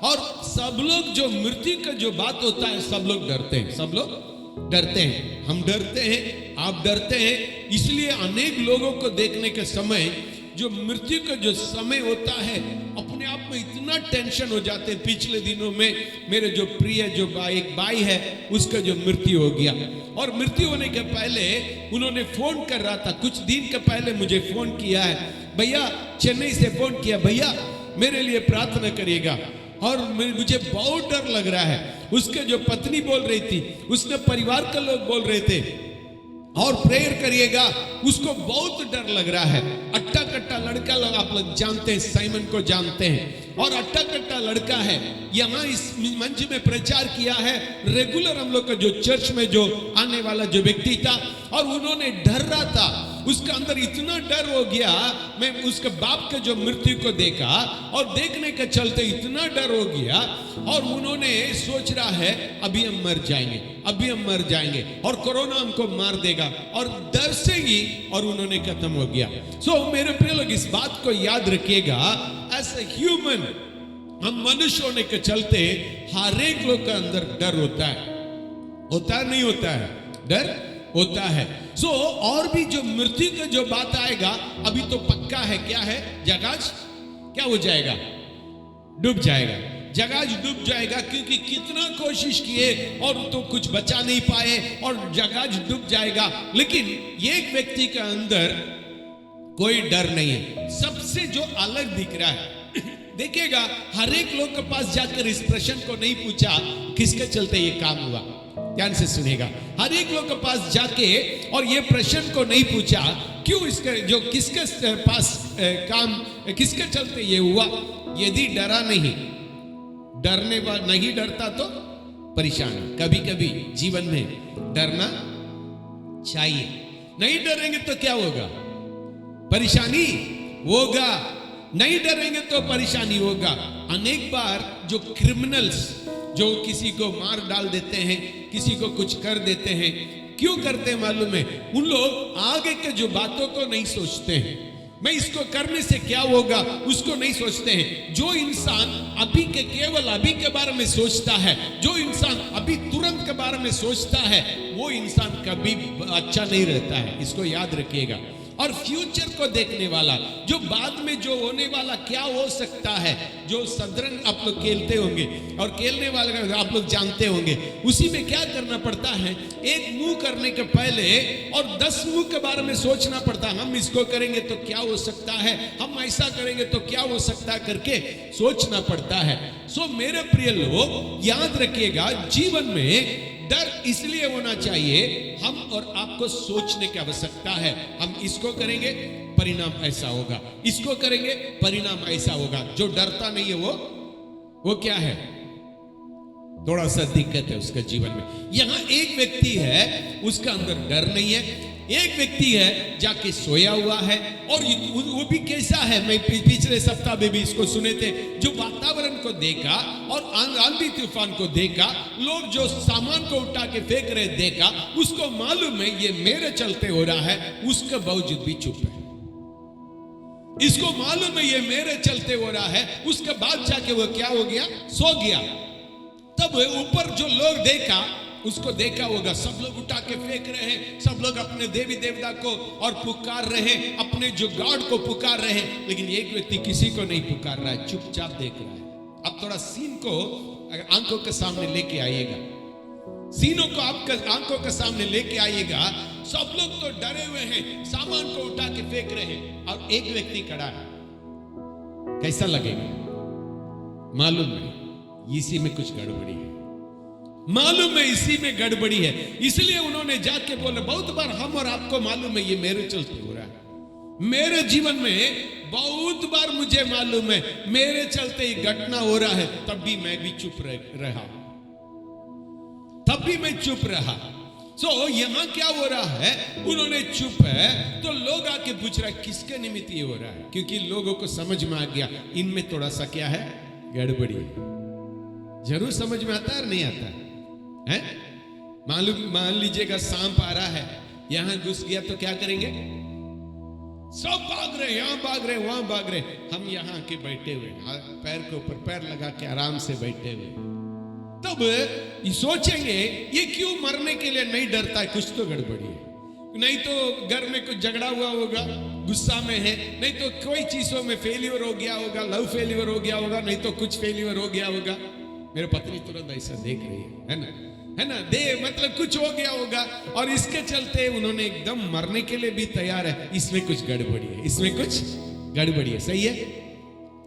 और सब लोग जो मृत्यु का जो बात होता है सब लोग डरते हैं, सब लोग डरते हैं, हम डरते हैं, आप डरते हैं। इसलिए अनेक लोगों को देखने के समय जो मृत्यु का जो समय होता है, अपने आप में इतना टेंशन हो जाते हैं। पिछले दिनों में मेरे जो प्रिय जो एक भाई है उसका जो मृत्यु हो गया, और मृत्यु होने के पहले उन्होंने फोन कर रहा था, कुछ दिन के पहले मुझे फोन किया है, भैया चेन्नई से फोन किया, भैया मेरे लिए प्रार्थना करिएगा। और मुझे बहुत डर लग रहा है। उसके जो पत्नी बोल रही थी, उसके परिवार के लोग बोल रहे थे और प्रेयर करिएगा, उसको बहुत डर लग रहा है। अट्टा कट्टा लड़का लोग, आप लोग जानते हैं, साइमन को जानते हैं, और अट्टा कट्टा लड़का है। यहाँ इस मंच में प्रचार किया है, रेगुलर हम लोग का जो चर्च में जो आने वाला जो व्यक्ति था, और उन्होंने डर रहा था, उसके अंदर इतना डर हो गया। मैं उसके बाप के जो मृत्यु को देखा और देखने के चलते इतना डर हो गया, और उन्होंने सोच रहा है अभी हम मर जाएंगे, अभी हम मर जाएंगे और कोरोना हमको मार देगा, और डर से ही और उन्होंने खत्म हो गया। सो मेरे प्रिय लोग, इस बात को याद रखिएगा, एज ए ह्यूमन, हम मनुष्य होने के चलते हर एक लोग के अंदर डर होता है, होता नहीं होता है? डर होता है। सो और भी जो मृत्यु का जो बात आएगा, अभी तो पक्का है, क्या है? जहाज क्या हो जाएगा? डूब जाएगा, जहाज डूब जाएगा, क्योंकि कितना कोशिश किए और तो कुछ बचा नहीं पाए और जहाज डूब जाएगा। लेकिन एक व्यक्ति के अंदर कोई डर नहीं है, सबसे जो अलग दिख रहा है। देखिएगा, हर एक लोग के पास जाकर इस प्रश्न को नहीं पूछा किसके चलते ये काम हुआ, ध्यान से सुनेगा। हर एक लोग के पास जाके और ये प्रश्न को नहीं पूछा क्यों इसके जो किसके पास काम किसके चलते ये हुआ। यदि डरा नहीं, डरने वाला नहीं डरता तो परेशानी। कभी कभी जीवन में डरना चाहिए, नहीं डरेंगे तो क्या होगा? परेशानी होगा। नहीं डरेंगे तो परेशानी होगा। अनेक बार जो क्रिमिनल्स जो किसी को मार डाल देते हैं, किसी को कुछ कर देते हैं, क्यों करते हैं मालूम है? उन लोग आगे के जो बातों को नहीं सोचते हैं, मैं इसको करने से क्या होगा उसको नहीं सोचते हैं। जो इंसान अभी के केवल अभी के बारे में सोचता है, जो इंसान अभी तुरंत के बारे में सोचता है, वो इंसान कभी अच्छा नहीं रहता है। इसको याद रखिएगा। और फ्यूचर को देखने वाला, जो बाद में जो होने वाला क्या हो सकता है, जो शतरंज आप लोग खेलते होंगे और खेलने वाले आप लोग जानते होंगे, उसी में क्या करना पड़ता है, एक मूव करने के पहले और 10 मूव के बारे में सोचना पड़ता है। हम इसको करेंगे तो क्या हो सकता है, हम ऐसा करेंगे तो क्या हो सकता है करके सोचना पड़ता है। सो मेरे प्रिय लोग याद रखिएगा, जीवन में डर इसलिए होना चाहिए, हम और आपको सोचने की आवश्यकता है। हम इसको करेंगे परिणाम ऐसा होगा, इसको करेंगे परिणाम ऐसा होगा। जो डरता नहीं है वो क्या है, थोड़ा सा दिक्कत है उसका जीवन में। यहां एक व्यक्ति है उसका अंदर डर नहीं है, एक व्यक्ति है जाके सोया हुआ है, और वो भी कैसा है, मैं पिछले सप्ताह में भी इसको सुने थे, जो वातावरण को देखा और आंधी तूफान को देखा, लोग जो सामान को उठा के फेंक रहे देखा, उसको मालूम है ये मेरे चलते हो रहा है, उसके बावजूद भी चुप है। इसको मालूम है ये मेरे चलते हो रहा है, उसके बाद जाके वो क्या हो गया, सो गया। तब ऊपर जो लोग देखा, उसको देखा होगा, सब लोग उठा के फेंक रहे हैं, सब लोग अपने देवी देवता को और पुकार रहे हैं, अपने जो गॉड को पुकार रहे हैं, लेकिन एक व्यक्ति किसी को नहीं पुकार रहा है, चुपचाप देख रहा है। अब थोड़ा सीन को आंखों के सामने लेके आइएगा, सीनों को आपके आंखों के सामने लेके आइएगा। सब लोग तो डरे हुए हैं, सामान को उठा के फेंक रहे हैं, और एक व्यक्ति खड़ा है। कैसा लगेगा? मालूम है इसी में कुछ गड़बड़ी है, मालूम है इसी में गड़बड़ी है, इसलिए उन्होंने जाके बोले, बहुत बार हम और आपको मालूम है ये मेरे चलते हो रहा है, मेरे जीवन में बहुत बार मुझे मालूम है मेरे चलते ये घटना हो रहा है, तब भी मैं भी चुप रहा, तब भी मैं चुप रहा। सो यहां क्या हो रहा है, उन्होंने चुप है तो लोग आके पूछ रहा है किसके निमित्त ये हो रहा है, क्योंकि लोगों को समझ में आ गया इनमें थोड़ा सा क्या है, गड़बड़ी है। जरूर समझ में आता है और नहीं आता है? मान लीजिएगा सांप आ रहा है, यहां घुस गया तो क्या करेंगे, सब भाग रहे, यहां भाग रहे, वहां भाग रहे, हम यहां के बैठे हुए, पैर के ऊपर पैर लगा के आराम से बैठे हुए। तब ये सोचेंगे ये क्यों मरने के लिए नहीं डरता है, कुछ तो गड़बड़ी है, नहीं तो घर में कुछ झगड़ा हुआ होगा, गुस्सा में है, नहीं तो कोई चीजों में फेलियर हो गया होगा, लव फेलियर हो गया होगा, नहीं तो कुछ फेलियर हो गया होगा। मेरे पत्नी तुरंत ऐसा देख रही है ना, मतलब कुछ हो गया होगा, और इसके चलते उन्होंने एकदम मरने के लिए भी तैयार है, इसमें कुछ गड़बड़ी है, इसमें कुछ गड़बड़ी है। सही है?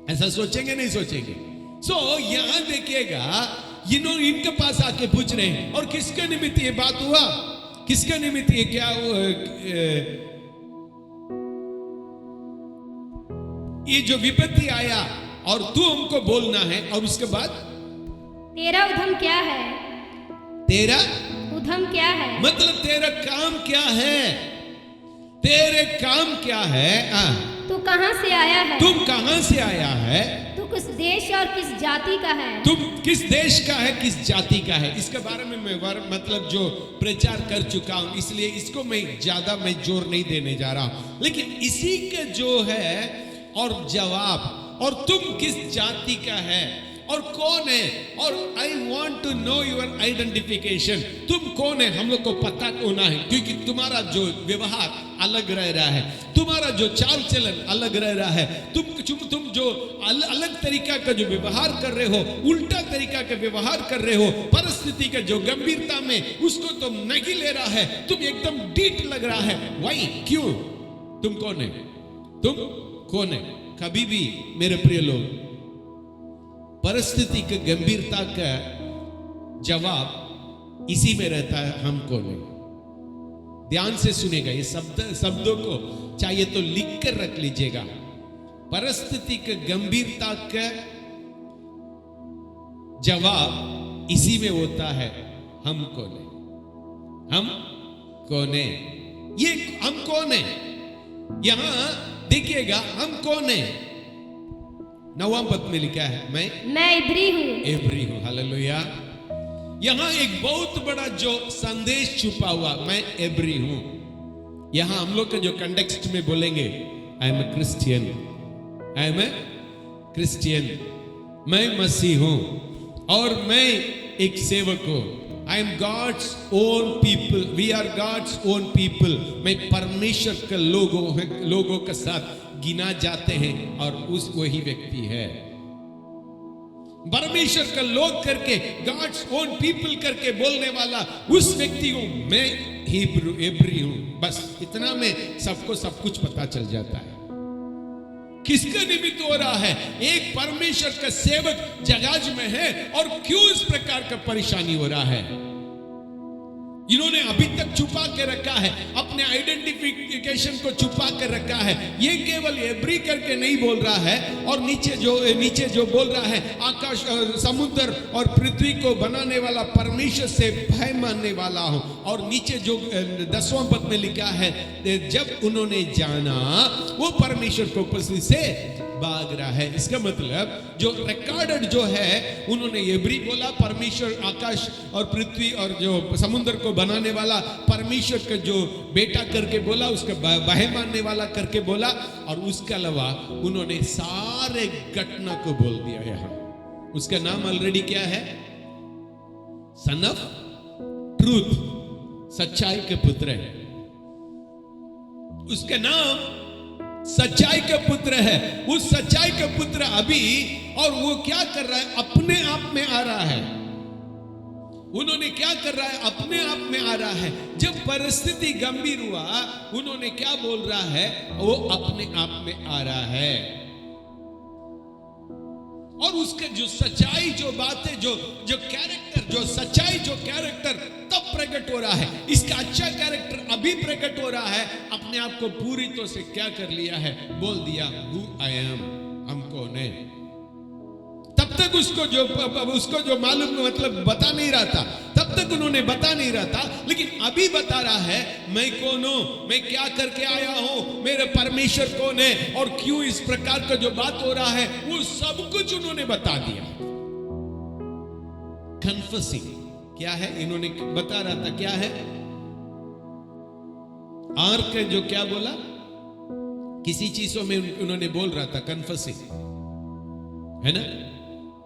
ऐसा सोचेंगे नहीं सोचेंगे? यहां देखिएगा, इनके पास आके पूछ रहे हैं, और किसके निमित्त ये बात हुआ, किसके निमित्त ये क्या हुआ, ये जो विपत्ति आया, और तू हमको बोलना है, और उसके बाद तेरा उधम क्या है, तेरा उधम क्या है, मतलब तेरा काम क्या है, तेरे काम क्या है, तू कहां से आया है, तुम कहां से आया है, तू किस देश और किस जाति का है, तुम किस देश का है, किस जाति का है। इसके बारे में मैं मतलब जो प्रचार कर चुका हूं, इसलिए इसको मैं ज्यादा जोर नहीं देने जा रहा हूं, लेकिन इसी के जो है और जवाब, और तुम किस जाति का है और कौन है, और I want to know your identification, तुम कौन है हम लोग को पता होना है, क्योंकि तुम्हारा जो व्यवहार अलग रह रहा है, तुम्हारा जो चाल चलन अलग रह रहा है, तुम जो अलग तरीका का जो व्यवहार कर रहे हो, उल्टा तरीका का व्यवहार कर रहे हो, परिस्थिति का जो गंभीरता में उसको तुम नहीं ले रहा है, तुम एकदम डीट लग रहा है। वाई, क्यों, तुम कौन है, तुम कौन है? कभी भी मेरे प्रिय लोग, परिस्थिति की गंभीरता का जवाब इसी में रहता है, हम कौन है। ध्यान से सुनेगा, ये शब्दों को चाहिए तो लिख कर रख लीजिएगा। परिस्थिति की गंभीरता का जवाब इसी में होता है, हम कौन है, हम कौन है। ये हम कौन है, यहां देखिएगा, हम कौन है। 9वां पद में लिखा है, मैं इब्री हूं, इब्री हूं। हालेलुया। यहां एक बहुत बड़ा जो संदेश छुपा हुआ, मैं इब्री हूं। यहां हम लोग के जो कंटेक्स्ट में बोलेंगे, I am a Christian, I am a Christian, मैं मसीह हूं और मैं एक सेवक हूं। I am God's own people, we are God's own people. मैं परमेश्वर के लोगों के साथ गिना जाते हैं और उस वही व्यक्ति है। परमेश्वर का लोग करके, गॉड्स ओन पीपल करके बोलने वाला उस व्यक्ति को मैं इब्री हूं। बस इतना में सबको सब कुछ पता चल जाता है। किसका निमित्त हो रहा है? एक परमेश्वर का सेवक जगाज में है और क्यों इस प्रकार का परेशानी हो रहा है? इन्होंने अभी तक छुपा के रखा है, अपने आइडेंटिफिकेशन को छुपा कर रखा है। ये केवल एब्री करके नहीं बोल रहा है, और नीचे जो बोल रहा है, आकाश समुद्र और पृथ्वी को बनाने वाला परमेश्वर से भय मानने वाला हूं। और नीचे जो 10वां पद में लिखा है, जब उन्होंने जाना वो परमेश्वर को उपस्थिति से भाग रहा है। इसका मतलब जो रिकॉर्डेड जो है, उन्होंने एब्री बोला, परमेश्वर आकाश और पृथ्वी और जो समुद्र को बनाने वाला परमेश्वर का जो बेटा करके बोला, उसका बाहे मानने वाला करके बोला, और उसके अलावा उन्होंने सारे घटना को बोल दिया। यहां उसका नाम ऑलरेडी क्या है? सन ऑफ ट्रूथ, सच्चाई के पुत्र है। उसका नाम सच्चाई का पुत्र है। उस सच्चाई का पुत्र अभी, और वो क्या कर रहा है? अपने आप में आ रहा है। उन्होंने क्या कर रहा है? अपने आप में आ रहा है। जब परिस्थिति गंभीर हुआ, उन्होंने क्या बोल रहा है? वो अपने आप में आ रहा है। और उसके जो सच्चाई, जो बातें, जो कैरेक्टर, जो सच्चाई, जो कैरेक्टर तब प्रकट हो रहा है। इसका अच्छा कैरेक्टर अभी प्रकट हो रहा है। अपने आप को पूरी तो से क्या कर लिया है? बोल दिया, हु आई एम, हम कौन है। तब तक उसको जो मालूम, मतलब बता नहीं रहा था, तब तक उन्होंने बता नहीं रहा था, लेकिन अभी बता रहा है, मैं कौन हूं, मैं क्या करके आया हूं, मेरे परमेश्वर कौन है, और क्यों इस प्रकार का जो बात हो रहा है, वो सब कुछ उन्होंने बता दिया। कन्फेसिंग क्या है? इन्होंने बता रहा था क्या है? आर के जो क्या बोला, किसी चीजों में उन्होंने बोल रहा था कन्फेसिंग, है ना?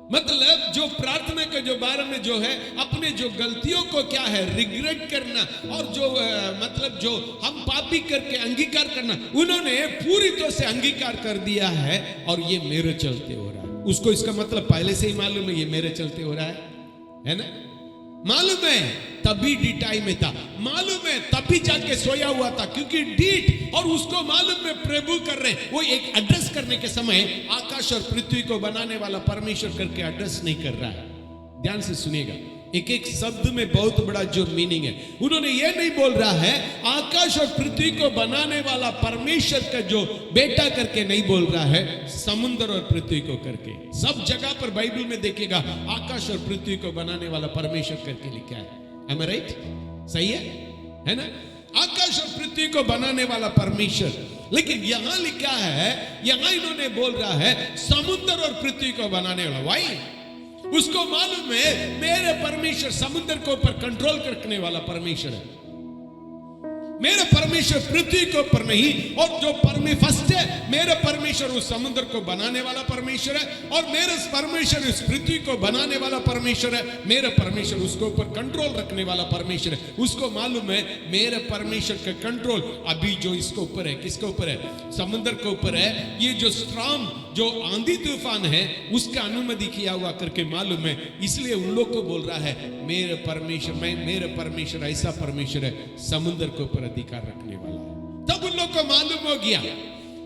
मतलब जो प्रार्थना के जो बारे में जो है, अपने जो गलतियों को क्या है, रिग्रेट करना, और जो मतलब जो हम पापी करके अंगीकार करना, उन्होंने पूरी तरह से अंगीकार कर दिया है। और ये मेरे चलते हो रहा है। उसको इसका मतलब पहले से ही मालूम है, ये मेरे चलते हो रहा है ना? मालूम है, तभी डीटाई में था, मालूम है, तभी जाके सोया हुआ था, क्योंकि डीट, और उसको मालूम है प्रभु कर रहे। वो एक एड्रेस करने के समय आकाश और पृथ्वी को बनाने वाला परमेश्वर करके एड्रेस नहीं कर रहा है। ध्यान से सुनिएगा, एक एक शब्द में बहुत बड़ा जो मीनिंग है। उन्होंने ये नहीं बोल रहा है आकाश और पृथ्वी को बनाने वाला परमेश्वर का जो बेटा करके नहीं बोल रहा है, समुद्र और पृथ्वी को करके। सब जगह पर बाइबल में देखिएगा आकाश और पृथ्वी को बनाने वाला परमेश्वर करके लिखा है। Am I right? सही है ना? आकाश और पृथ्वी को बनाने वाला परमेश्वर। लेकिन यहां लिखा है, यहां इन्होंने बोल रहा है समुद्र और पृथ्वी को बनाने वाला। वाई? उसको मालूम है मेरे परमेश्वर समुद्र के ऊपर कंट्रोल रखने वाला परमेश्वर है, मेरे परमेश्वर पृथ्वी के ऊपर नहीं। और जो फर्स्ट है, मेरे परमेश्वर उस समुद्र को बनाने वाला परमेश्वर है, और मेरे परमेश्वर उस पृथ्वी को बनाने वाला परमेश्वर है। मेरे परमेश्वर उसके ऊपर कंट्रोल रखने वाला परमेश्वर है। उसको मालूम है मेरे परमेश्वर का कंट्रोल अभी जो इसके ऊपर है, किसके ऊपर है? समुद्र के ऊपर है। ये जो स्ट्रॉम, जो आंधी तूफान है, उसका अनुमति किया हुआ करके मालूम है। इसलिए उन लोग को बोल रहा है मेरे परमेश्वर ऐसा परमेश्वर है, समुद्र के ऊपर अधिकार रखने वाला है। तब उन लोग को मालूम हो गया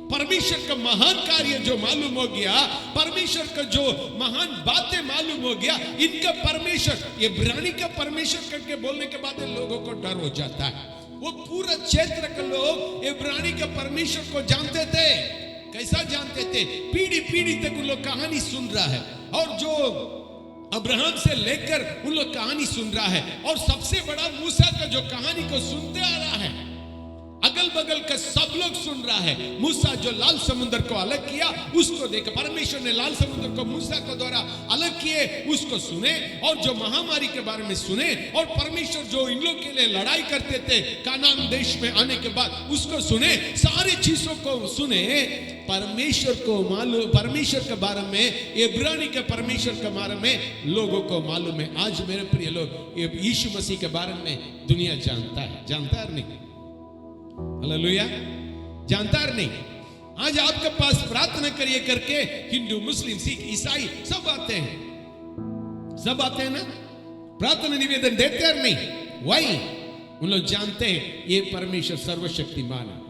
परमेश्वर का महान कार्य, जो मालूम हो गया परमेश्वर का जो महान बातें मालूम हो गया। इनका परमेश्वर, ये इब्रानी का परमेश्वर करके बोलने के बाद लोगों को डर हो जाता है। वो पूरा क्षेत्र के लोग इब्रानी का परमेश्वर को जानते थे। कैसा जानते थे? पीढ़ी पीढ़ी तक उन लोग कहानी सुन रहा है, और जो अब्राहम से लेकर उन लोग कहानी सुन रहा है, और सबसे बड़ा मूसा का जो कहानी को सुनते आ रहा है, अगल बगल का सब लोग सुन रहा है। मूसा जो लाल समुद्र को अलग किया, उसको देखा। परमेश्वर ने लाल समुद्र को मूसा के द्वारा अलग किए, उसको सुने। और जो महामारी के बारे में सुने, और परमेश्वर जो इन लोग के लिए लड़ाई करते थे कानान देश में आने के बाद, उसको सुने। सारी चीजों को सुने। परमेश्वर को मालूम, परमेश्वर के बारे में, इब्रानी के परमेश्वर के बारे में लोगों को मालूम है। आज मेरे प्रिय लोग, यीशु मसीह के बारे में दुनिया जानता है, जानता है नहीं? हालेलुया, जानता है नहीं? आज आपके पास प्रार्थना करिए करके हिंदू, मुस्लिम, सिख, ईसाई सब आते हैं, सब आते हैं ना, प्रार्थना निवेदन देते हैं नहीं? वही उन लोग जानते हैं ये परमेश्वर सर्वशक्तिमान है।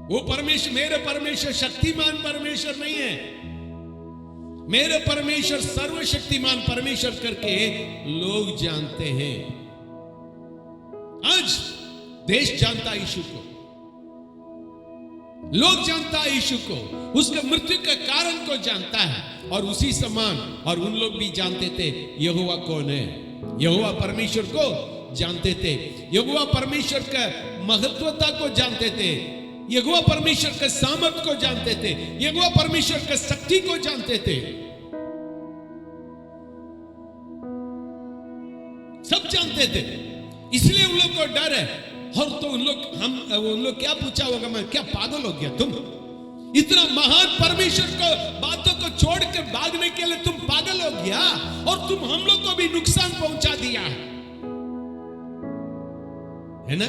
वो परमेश्वर, मेरे परमेश्वर शक्तिमान परमेश्वर नहीं है, मेरे परमेश्वर सर्वशक्तिमान परमेश्वर करके लोग जानते हैं। आज देश जानता है यीशु को, लोग जानता है यीशु को, उसके मृत्यु के कारण को जानता है, और उसी समान और उन लोग भी जानते थे यहोवा कौन है, यहोवा परमेश्वर को जानते थे, यहोवा परमेश्वर का महत्वता को जानते थे, यहोवा परमेश्वर के सामर्थ को जानते थे, यहोवा परमेश्वर के शक्ति को जानते थे, सब जानते थे। इसलिए उन लोग को डर है। और तो उन लोग क्या पूछा होगा, मैं क्या पागल हो गया तुम? इतना महान परमेश्वर को बातों को छोड़ के भागने के लिए तुम पागल हो गया, और तुम हम लोग को भी नुकसान पहुंचा दिया है ना?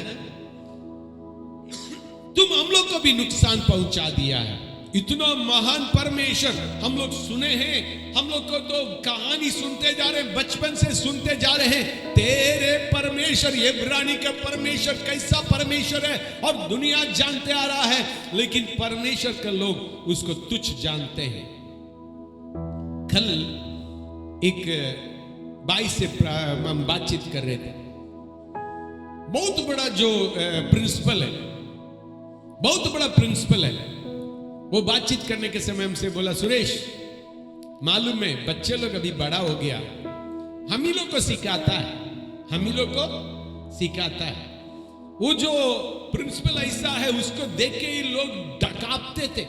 तुम हम लोग को भी नुकसान पहुंचा दिया है। इतना महान परमेश्वर हम लोग सुने हैं, हम लोग को तो कहानी सुनते जा रहे हैं, बचपन से सुनते जा रहे हैं, तेरे परमेश्वर, इब्रानी का परमेश्वर कैसा परमेश्वर है, और दुनिया जानते आ रहा है, लेकिन परमेश्वर के लोग उसको तुच्छ जानते हैं। कल एक भाई से हम बातचीत कर रहे थे, बहुत बड़ा जो प्रिंसिपल है, बहुत बड़ा प्रिंसिपल है, वो बातचीत करने के समय हमसे बोला, सुरेश मालूम है बच्चे लोग अभी बड़ा हो गया, हम ही लोग को सिखाता है, हम ही लोग को सिखाता है। वो जो प्रिंसिपल ऐसा है, उसको देख के ही लोग डकापते थे।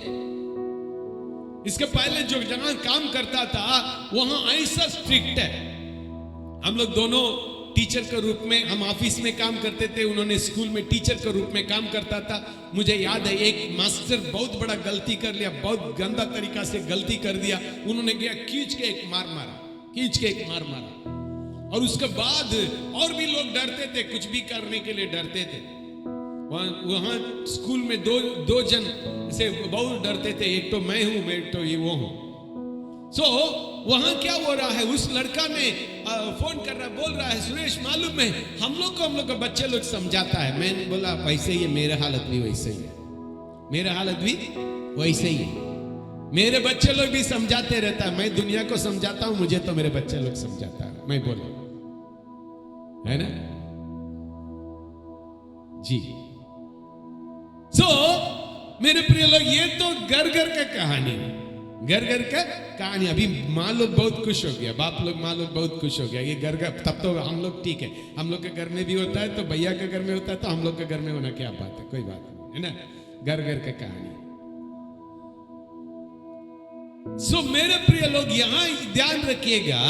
इसके पहले जो जगह काम करता था वहां ऐसा स्ट्रिक्ट है। हम लोग दोनों टीचर के रूप में, हम ऑफिस में काम करते थे, उन्होंने स्कूल में टीचर के रूप में काम करता था। मुझे याद है एक मास्टर बहुत बड़ा गलती कर लिया, बहुत गंदा तरीका से गलती कर दिया, उन्होंने गया खींच के एक मार मारा, खींच के एक मार मारा, और उसके बाद और भी लोग डरते थे, कुछ भी करने के लिए डरते थे। वहां स्कूल में दो जन से बहुत डरते थे, एक तो मैं हूं, एक तो ये वो हूं। वहां क्या हो रहा है, उस लड़का ने फोन कर रहा, बोल रहा है, सुरेश मालूम है हम लोग को बच्चे लोग समझाता है। मैंने बोला वैसे ही है, मेरा हालत भी वैसे ही है, मेरा हालत भी वैसे ही है, मेरे बच्चे लोग भी समझाते रहता है, मैं दुनिया को समझाता हूं, मुझे तो मेरे बच्चे लोग समझाता है। मैं बोला है ना जी। मेरे प्रिय लोग, ये तो घर घर का कहानी है, घर घर का कहानी। अभी माँ लोग बहुत खुश हो गया, बाप लोग, माँ लोग बहुत खुश हो गया, ये घर का, तब तो हम लोग ठीक है, हम लोग के घर में भी होता है, तो भैया के घर में होता है, तो हम लोग के घर में होना क्या बात है, कोई बात नहीं है ना, घर घर का कहानी। मेरे प्रिय लोग, यहां ध्यान रखिएगा,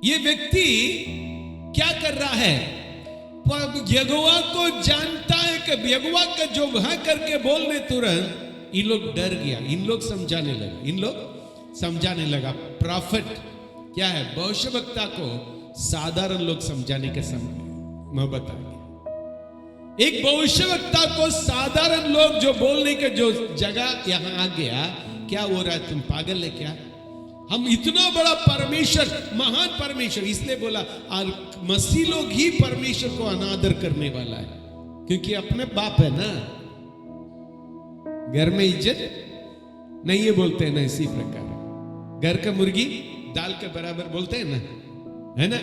ये व्यक्ति क्या कर रहा है, यहोवा को जानता है कि यहोवा का जो वहां करके बोलने तुरंत इन लोग डर गया, इन लोग समझाने लगा, इन लोग समझाने लगा। प्रॉफिट क्या है, भविष्यवक्ता को साधारण लोग समझाने के समय मैं बता गया, एक भविष्यवक्ता को साधारण लोग जो बोलने के जो जगह यहां आ गया, क्या हो रहा है, तुम पागल है क्या, हम इतना बड़ा परमेश्वर, महान परमेश्वर, इसलिए बोला मसीह लोग ही परमेश्वर को अनादर करने वाला है, क्योंकि अपने बाप है ना, घर में इज्जत नहीं है बोलते हैं ना, इसी प्रकार घर का मुर्गी दाल के बराबर बोलते हैं ना, है ना।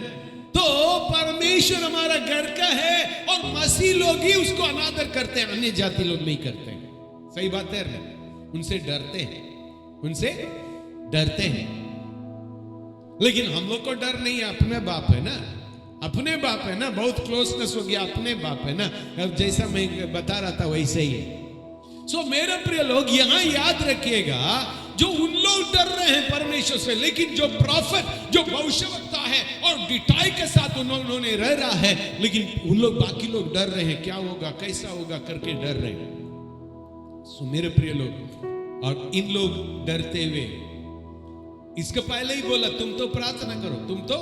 तो परमेश्वर हमारा घर का है, और मसीह लोग ही उसको अनादर करते हैं, अन्य जाति लोग नहीं करते हैं। सही बात है ना, उनसे डरते हैं, उनसे डरते हैं। लेकिन हम लोग को डर नहीं है, अपने बाप है ना, अपने बाप है ना, बहुत क्लोजनेस हो गया, अपने बाप है ना। अब जैसा मैं बता रहा था वैसे ही है। मेरे प्रिय लोग, यहां याद रखिएगा, जो उन लोग डर रहे हैं परमेश्वर से, लेकिन जो प्रॉफिट, जो भविष्यवक्ता है और डिटाई के साथ उन्होंने रह रहा है, लेकिन उन लोग बाकी लोग डर रहे हैं, क्या होगा कैसा होगा करके डर रहे हैं। सो मेरे प्रिय लोग, और इन लोग डरते हुए, इसके पहले ही बोला तुम तो प्रार्थना करो, तुम तो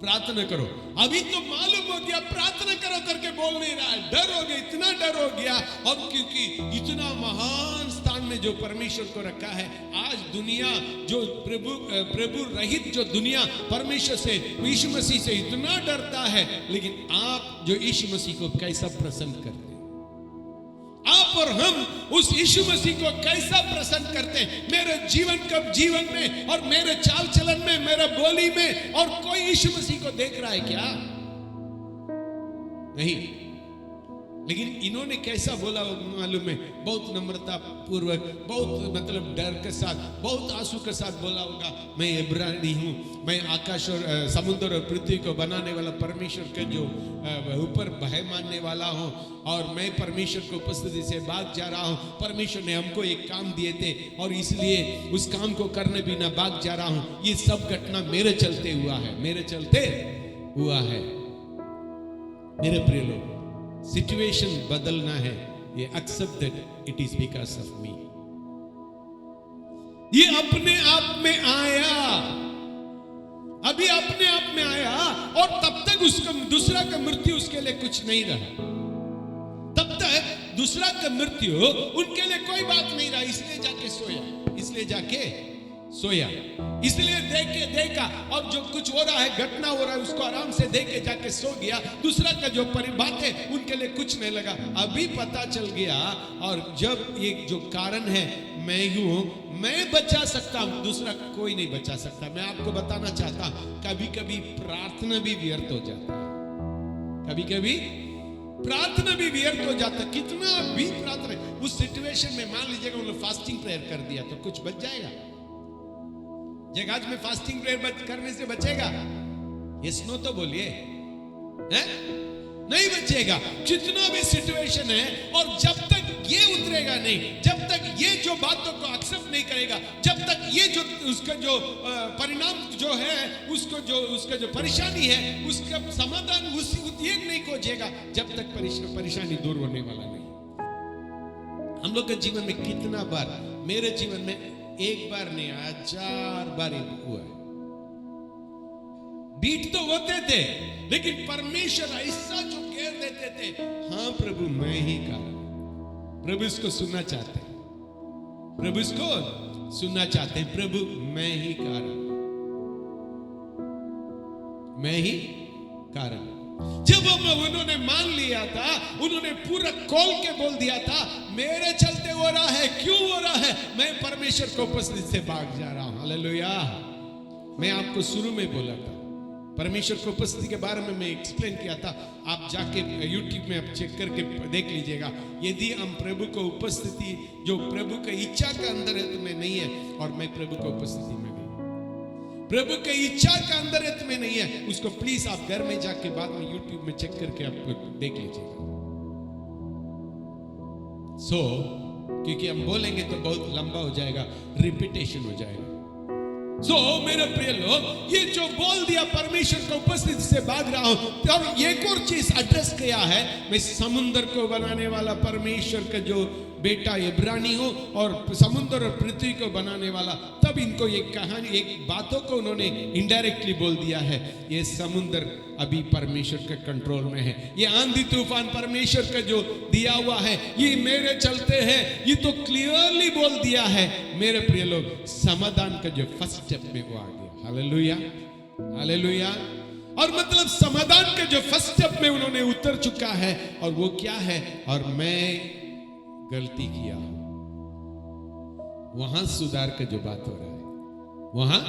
प्रार्थना करो। अभी तो मालूम हो गया प्रार्थना करो करके बोल नहीं रहा है, डर हो गया, इतना डर हो गया। और क्योंकि इतना महान स्थान में जो परमेश्वर को रखा है, आज दुनिया जो प्रभु रहित जो दुनिया परमेश्वर से, यीशु मसीह से इतना डरता है, लेकिन आप जो यीशु मसीह को कैसा प्रसन्न करते हैं, आप और हम उस यीशु मसीह को कैसा प्रसन्न करते हैं। मेरे जीवन में और मेरे चाल चलन में, मेरे बोली में, और कोई यीशु मसीह को देख रहा है क्या? नहीं। लेकिन इन्होंने कैसा बोला मालूम है? बहुत नम्रता पूर्वक, बहुत मतलब डर के साथ, बहुत आंसू के साथ बोला होगा, मैं इब्रानी हूं, मैं आकाश और समुद्र और पृथ्वी को बनाने वाला परमेश्वर के जो ऊपर भय मानने वाला हूं, और मैं परमेश्वर की उपस्थिति से भाग जा रहा हूं। परमेश्वर ने हमको एक काम दिए थे और इसलिए उस काम को करने बिना भाग जा रहा हूं। ये सब घटना मेरे चलते हुआ है, मेरे चलते हुआ है। मेरे प्रिय लोग, सिचुएशन बदलना है, ये accept that it is because of me. ये अपने आप में आया, अभी अपने आप में आया, और तब तक उसका दूसरा का मृत्यु उसके लिए कुछ नहीं रहा। तब तक दूसरा का मृत्यु उनके लिए कोई बात नहीं रहा, इसलिए जाके सोया, इसलिए जाके सोया, इसलिए देखा, और जो कुछ हो रहा है, घटना हो रहा है, उसको आराम से देख के जाके सो गया। दूसरा का जो बात है उनके लिए कुछ नहीं लगा। अभी पता चल गया, और जब ये जो कारण है मैं हूं, मैं बचा सकता हूं, दूसरा कोई नहीं बचा सकता। मैं आपको बताना चाहता हूं, कभी कभी प्रार्थना भी व्यर्थ हो जाता है, कभी कभी प्रार्थना भी व्यर्थ हो जाता है। कितना भी प्रार्थना, उस सिचुएशन में मान लीजिएगा उन्होंने फास्टिंग प्रेयर कर दिया तो कुछ बच जाएगा? जगह में फास्टिंग प्रेयर करने से बचेगा? यस नो तो बोलिए, नहीं बचेगा। जितना भी सिचुएशन है, और जब तक ये उतरेगा नहीं, जब तक ये जो बातों को एक्सेप्ट नहीं करेगा, जब तक ये जो उसका जो परिणाम जो है, उसका जो परेशानी है, उसका समाधान ये नहीं खोजेगा, जब तक परेशानी दूर होने वाला नहीं। हम लोग के जीवन में कितना बार, मेरे जीवन में एक बार नहीं आया, 4 बार हुआ है। बीट तो होते थे, लेकिन परमेश्वर ऐसा जो कह देते थे, हाँ प्रभु मैं ही कारण। प्रभु इसको सुनना चाहते हैं, प्रभु इसको सुनना चाहते हैं। प्रभु मैं ही कारण, मैं ही कारण। जब उन्होंने मान लिया था, उन्होंने पूरा खोल के बोल दिया था, मेरे चलते हो रहा है, क्यों हो रहा है? मैं परमेश्वर को उपस्थिति से भाग जा रहा हूं। हालेलुया। मैं आपको शुरू में बोला था, परमेश्वर को उपस्थिति के बारे में मैं एक्सप्लेन किया था। आप जाके YouTube में आप चेक करके देख लीजिएगा। यदि हम प्रभु को उपस्थिति, जो प्रभु की इच्छा के अंदर है तुम्हें नहीं है, और मैं प्रभु को उपस्थिति में नहीं, प्रभु की इच्छा का अंदर है तुम्हें नहीं है, उसको प्लीज आप घर में जाके बाद में YouTube में चेक करके आप देख लीजिएगा। क्योंकि हम बोलेंगे तो बहुत लंबा हो जाएगा, रिपीटेशन हो जाएगा। मेरे प्रिय लोग, ये जो बोल दिया परमेश्वर को उपस्थिति से भाग रहा हूं, और एक और चीज एड्रेस किया है, मैं समुद्र को बनाने वाला परमेश्वर का जो बेटा इब्रानी हो, और समुद्र और पृथ्वी को बनाने वाला। तब इनको एक कहानी, एक बातों को उन्होंने इनडायरेक्टली बोल दिया है। ये समुद्र अभी परमेश्वर के कंट्रोल में है, ये आंधी तूफान परमेश्वर का जो दिया हुआ है, ये मेरे चलते हैं, ये तो क्लियरली बोल दिया है। मेरे प्रिय लोग, समाधान का जो फर्स्ट स्टेप में वो आ गया। Hallelujah, hallelujah. और मतलब समाधान के जो फर्स्ट स्टेप में उन्होंने उतर चुका है, और वो क्या है? और मैं गलती किया, वहां सुधार का जो बात हो रहा है, वहां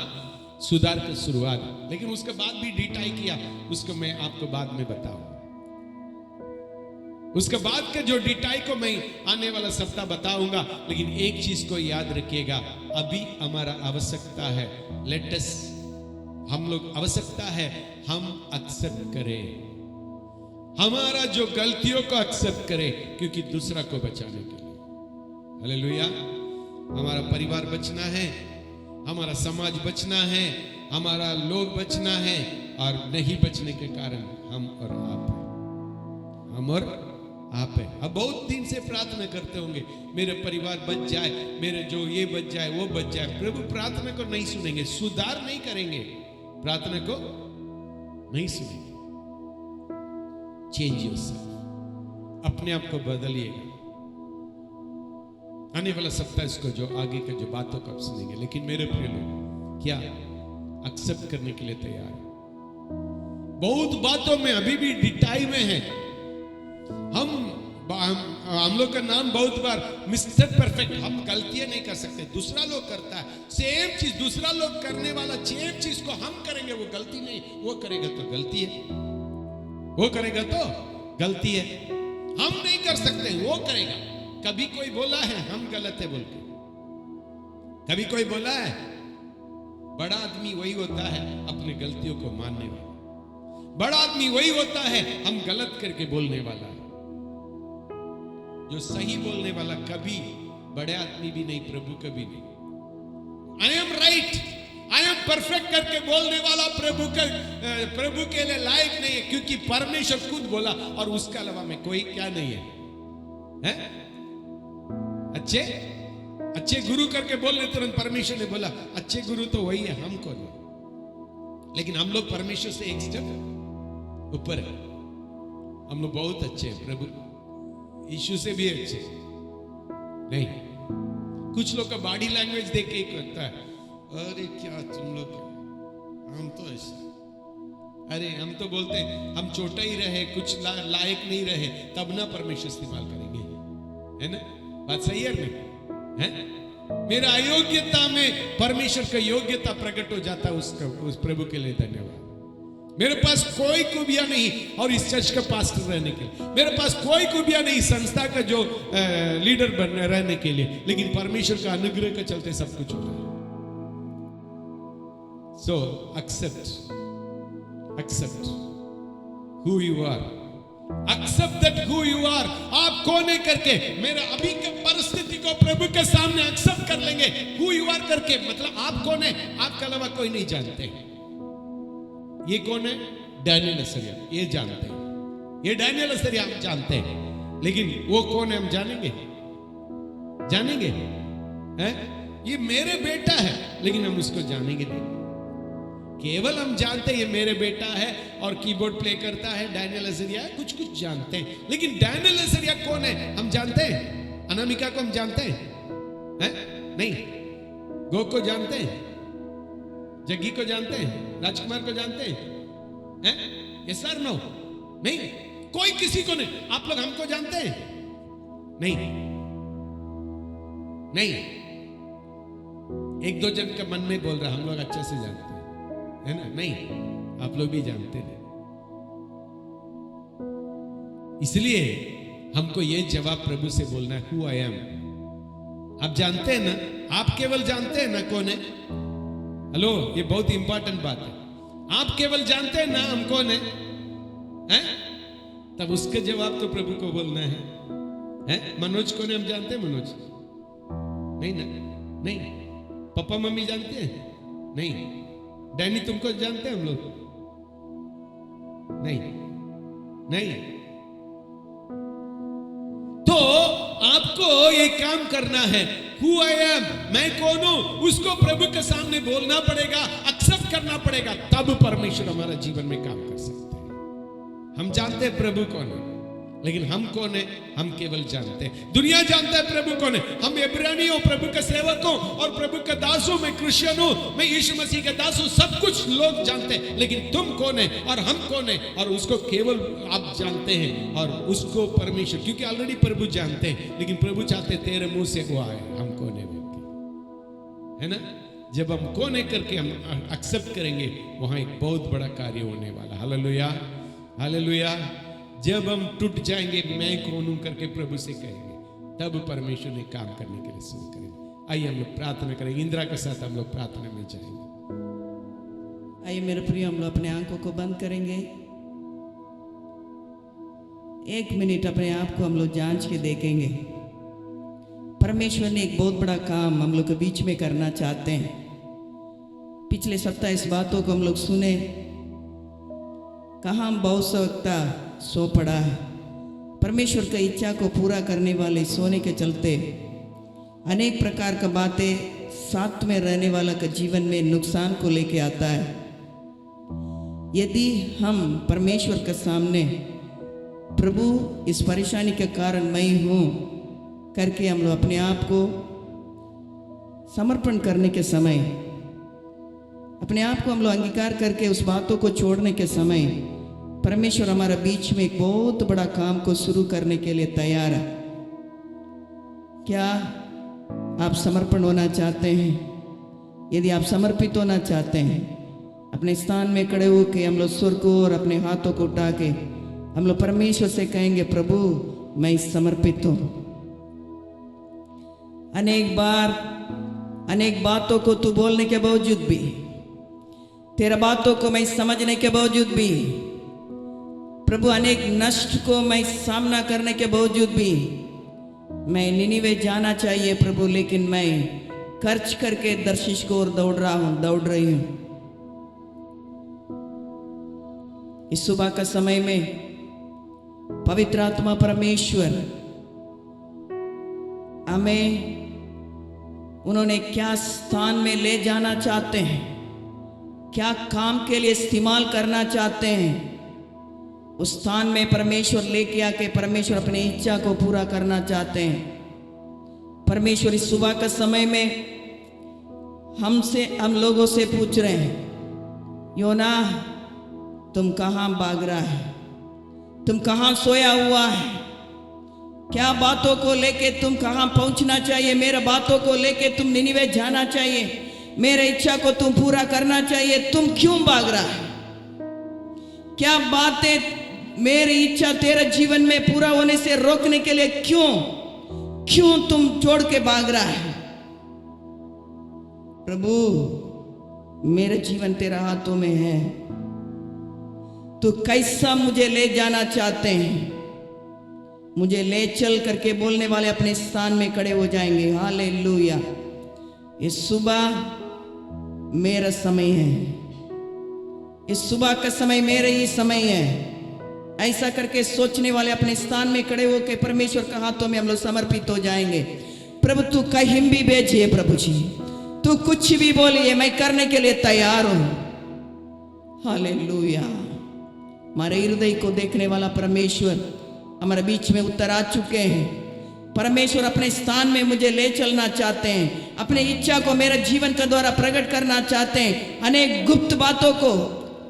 सुधार की शुरुआत। लेकिन उसके बाद भी डिटाई किया, उसको मैं आपको बाद में बताऊंगा। उसके बाद के जो डिटाई को मैं आने वाला सप्ताह बताऊंगा। लेकिन एक चीज को याद रखिएगा, अभी हमारा आवश्यकता है, लेट अस, हम लोग आवश्यकता है हम एक्सेप्ट करें, हमारा जो गलतियों को एक्सेप्ट करें, क्योंकि दूसरा को बचाने के लिए। हालेलुया। हमारा परिवार बचना है, हमारा समाज बचना है, हमारा लोग बचना है और नहीं बचने के कारण हम और आप हैं, हम और आप हैं। अब बहुत दिन से प्रार्थना करते होंगे मेरे परिवार बच जाए, मेरे जो ये बच जाए वो बच जाए। प्रभु प्रार्थना को नहीं सुनेंगे, सुधार नहीं करेंगे, प्रार्थना को नहीं सुनेंगे। चेंज योरसेल्फ, अपने आप को बदलिएगा। आने वाला सप्ताह इसको जो आगे का जो बातों को आप सुनेंगे। लेकिन मेरे प्रिय लोग, क्या एक्सेप्ट करने के लिए तैयार है? बहुत बातों में अभी भी डिटाई में है। हम लोग का नाम बहुत बार मिस्टर परफेक्ट, हम गलतियां नहीं कर सकते, दूसरा लोग करता है सेम चीज, दूसरा लोग करने वाला सेम चीज को हम करेंगे, वो गलती नहीं, वो करेगा तो गलती है, वो करेगा तो गलती है। हम नहीं कर सकते, वो करेगा। कभी कोई बोला है हम गलत है बोल के? कभी कोई बोला है? बड़ा आदमी वही होता है अपने गलतियों को मानने वाला, बड़ा आदमी वही होता है हम गलत करके बोलने वाला। जो सही बोलने वाला कभी बड़े आदमी भी नहीं, प्रभु कभी नहीं। I am right, I am perfect करके बोलने वाला प्रभु के लिए लायक नहीं है, क्योंकि परमेश्वर खुद बोला और उसके अलावा में कोई क्या नहीं है, है? अच्छे गुरु करके बोलने तुरंत परमेश्वर ने बोला अच्छे गुरु तो वही है, हम कौन है? लेकिन हम लोग परमेश्वर से एक स्टेप ऊपर है, हम लोग बहुत अच्छे हैं, प्रभु यीशु से भी अच्छे नहीं। कुछ लोग का बॉडी लैंग्वेज देख के करता है, अरे क्या तुम लोग, हम तो ऐसे, अरे हम तो बोलते हैं हम छोटा ही रहे, कुछ लायक नहीं रहे, तब ना परमेश्वर इस्तेमाल करेंगे, है ना? बात सही है नहीं है? मेरा अयोग्यता में परमेश्वर का योग्यता प्रकट हो जाता है, उस प्रभु के लिए धन्यवाद। मेरे पास कोई खूबियां नहीं और इस चर्च का पास्टर रहने के लिए, मेरे पास कोई खूबियां नहीं संस्था का जो लीडर बनने रहने के लिए, लेकिन परमेश्वर का अनुग्रह के चलते सब कुछ हो रहा है। So accept who you are, accept that who you are. आप कौन है करके मेरा अभी के परिस्थिति को प्रभु के सामने एक्सेप्ट कर लेंगे, हु यू आर करके, मतलब आप कौन है, आपके अलावा कोई नहीं जानते। ये कौन है? डैनियल असरिया, ये जानते हैं, ये डैनियल असरिया हम जानते हैं, लेकिन वो कौन है हम जानेंगे? हैं? ये मेरे बेटा है, लेकिन हम उसको जानेंगे नहीं। केवल हम जानते हैं ये मेरे बेटा है और कीबोर्ड प्ले करता है, डैनियल असरिया कुछ कुछ जानते हैं, लेकिन डैनियल असरिया कौन है हम जानते हैं? अनामिका को हम जानते हैं? नहीं। गो को जानते हैं? जग्गी को जानते हैं? राजकुमार को जानते हैं? Yes sir no? नहीं, कोई किसी को नहीं। आप लोग हमको जानते हैं? नहीं। एक दो जन के मन में बोल रहा, हम लोग अच्छे से जानते हैं, है ना? नहीं, आप लोग भी जानते हैं। इसलिए हमको ये जवाब प्रभु से बोलना है, हु आई एम। आप जानते हैं ना? आप केवल जानते हैं ना कौन है? हेलो, ये बहुत इंपॉर्टेंट बात है। आप केवल जानते हैं ना हम कौन है? तब उसके जवाब तो प्रभु को बोलना है। मनोज कौन है हम जानते हैं? मनोज नहीं ना? नहीं। पापा मम्मी जानते हैं? नहीं। डैनी तुमको जानते हैं हम लोग? नहीं। तो आपको ये काम करना है, Who I am, मैं कौन हूं, उसको प्रभु के सामने बोलना पड़ेगा, एक्सेप्ट करना पड़ेगा, तब परमेश्वर हमारा जीवन में काम कर सकते हैं। हम जानते हैं प्रभु कौन है, लेकिन हम कौन है हम केवल जानते हैं। दुनिया जानता है प्रभु कौन है। हम इब्रानी हो, प्रभु के सेवक हो और प्रभु के दास हो, मैं क्रिश्चियन हूं, मैं यीशु मसीह के दास हूं, सब कुछ लोग जानते हैं, लेकिन तुम कौन है और हम कौन है, और उसको केवल आप जानते हैं, और उसको परमेश्वर, क्योंकि ऑलरेडी प्रभु जानते हैं, लेकिन प्रभु चाहते तेरे मुंह से वो आए हम कौन है ना? जब हम कौन है करके हम एक्सेप्ट करेंगे, वहां एक बहुत बड़ा कार्य होने वाला। Hallelujah, hallelujah. जब हम टूट जाएंगे, मैं कौन हूं करके प्रभु से कहेंगे, तब परमेश्वर ने काम करने के लिए शुरू करेंगे। आइए हम लोग प्रार्थना करेंगे, इंदिरा के साथ हम लोग प्रार्थना में जाएंगे। आइए मेरे प्रिय, हम लोग अपने आंखों को बंद करेंगे। 1 मिनट अपने आप को हम लोग जांच के देखेंगे। परमेश्वर ने एक बहुत बड़ा काम हम लोग के बीच में करना चाहते हैं। पिछले 27 बातों को हम लोग सुने। कहाँ बहुत सवक्ता सो पड़ा है। परमेश्वर की इच्छा को पूरा करने वाले सोने के चलते अनेक प्रकार का बातें साथ में रहने वाला का जीवन में नुकसान को लेके आता है। यदि हम परमेश्वर के सामने प्रभु इस परेशानी के कारण मैं हूँ करके हम लोग अपने आप को समर्पण करने के समय, अपने आप को हम लोग अंगीकार करके उस बातों को छोड़ने के समय परमेश्वर हमारा बीच में एक बहुत बड़ा काम को शुरू करने के लिए तैयार है। क्या आप समर्पण होना चाहते हैं? यदि आप समर्पित होना चाहते हैं, अपने स्थान में खड़े होकर हम लोग सुर को और अपने हाथों को उठा के हम लोग परमेश्वर से कहेंगे, प्रभु मैं समर्पित हूँ। अनेक बार अनेक बातों को तू बोलने के बावजूद भी, तेरा बातों को मैं समझने के बावजूद भी, प्रभु अनेक नष्ट को मैं सामना करने के बावजूद भी मैं निनिवे जाना चाहिए प्रभु, लेकिन मैं खर्च करके दर्शिश को और दौड़ रही हूं। इस सुबह का समय में पवित्र आत्मा परमेश्वर हमें उन्होंने क्या स्थान में ले जाना चाहते हैं, क्या काम के लिए इस्तेमाल करना चाहते हैं, उस स्थान में परमेश्वर लेके आके परमेश्वर अपनी इच्छा को पूरा करना चाहते हैं। परमेश्वर इस सुबह का समय में हम लोगों से पूछ रहे हैं, योना तुम कहाँ भाग रहा है? तुम कहाँ सोया हुआ है? क्या बातों को लेके तुम कहाँ पहुंचना चाहिए? मेरे बातों को लेके तुम निनिवे जाना चाहिए, मेरे इच्छा को तुम पूरा करना चाहिए, तुम क्यों भाग रहा है? क्या बातें मेरी इच्छा तेरे जीवन में पूरा होने से रोकने के लिए क्यों तुम छोड़ के भाग रहा है? प्रभु मेरा जीवन तेरा हाथों में है, तू कैसा मुझे ले जाना चाहते हैं? मुझे ले चल करके बोलने वाले अपने स्थान में खड़े हो जाएंगे। हालेलुया। इस सुबह मेरा समय है, इस सुबह का समय मेरा ही समय है। ऐसा करके सोचने वाले अपने स्थान में खड़े होकर परमेश्वर के हाथों में हम लोग समर्पित हो जाएंगे। प्रभु तू कहीं भी भेजिए, प्रभु जी तू कुछ भी बोलिए, मैं करने के लिए तैयार हूं। हालेलुया। हमारे हृदय को देखने वाला परमेश्वर हमारे बीच में उतर आ चुके हैं। परमेश्वर अपने स्थान में मुझे ले चलना चाहते हैं, अपनी इच्छा को मेरे जीवन के द्वारा प्रकट करना चाहते हैं। अनेक गुप्त बातों को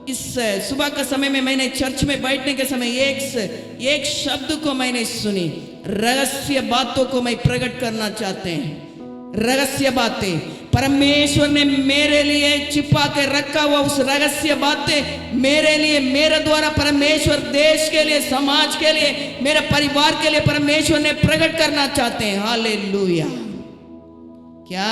इस सुबह का समय में मैंने चर्च में बैठने के समय एक शब्द को मैंने सुनी, रहस्य बातों को मैं प्रकट करना चाहते हैं। रहस्य बातें परमेश्वर ने मेरे लिए छिपा के रखा हुआ, उस रहस्य बातें मेरे लिए, मेरे द्वारा परमेश्वर देश के लिए, समाज के लिए, मेरे परिवार के लिए परमेश्वर ने प्रकट करना चाहते हैं। हालेलुया। क्या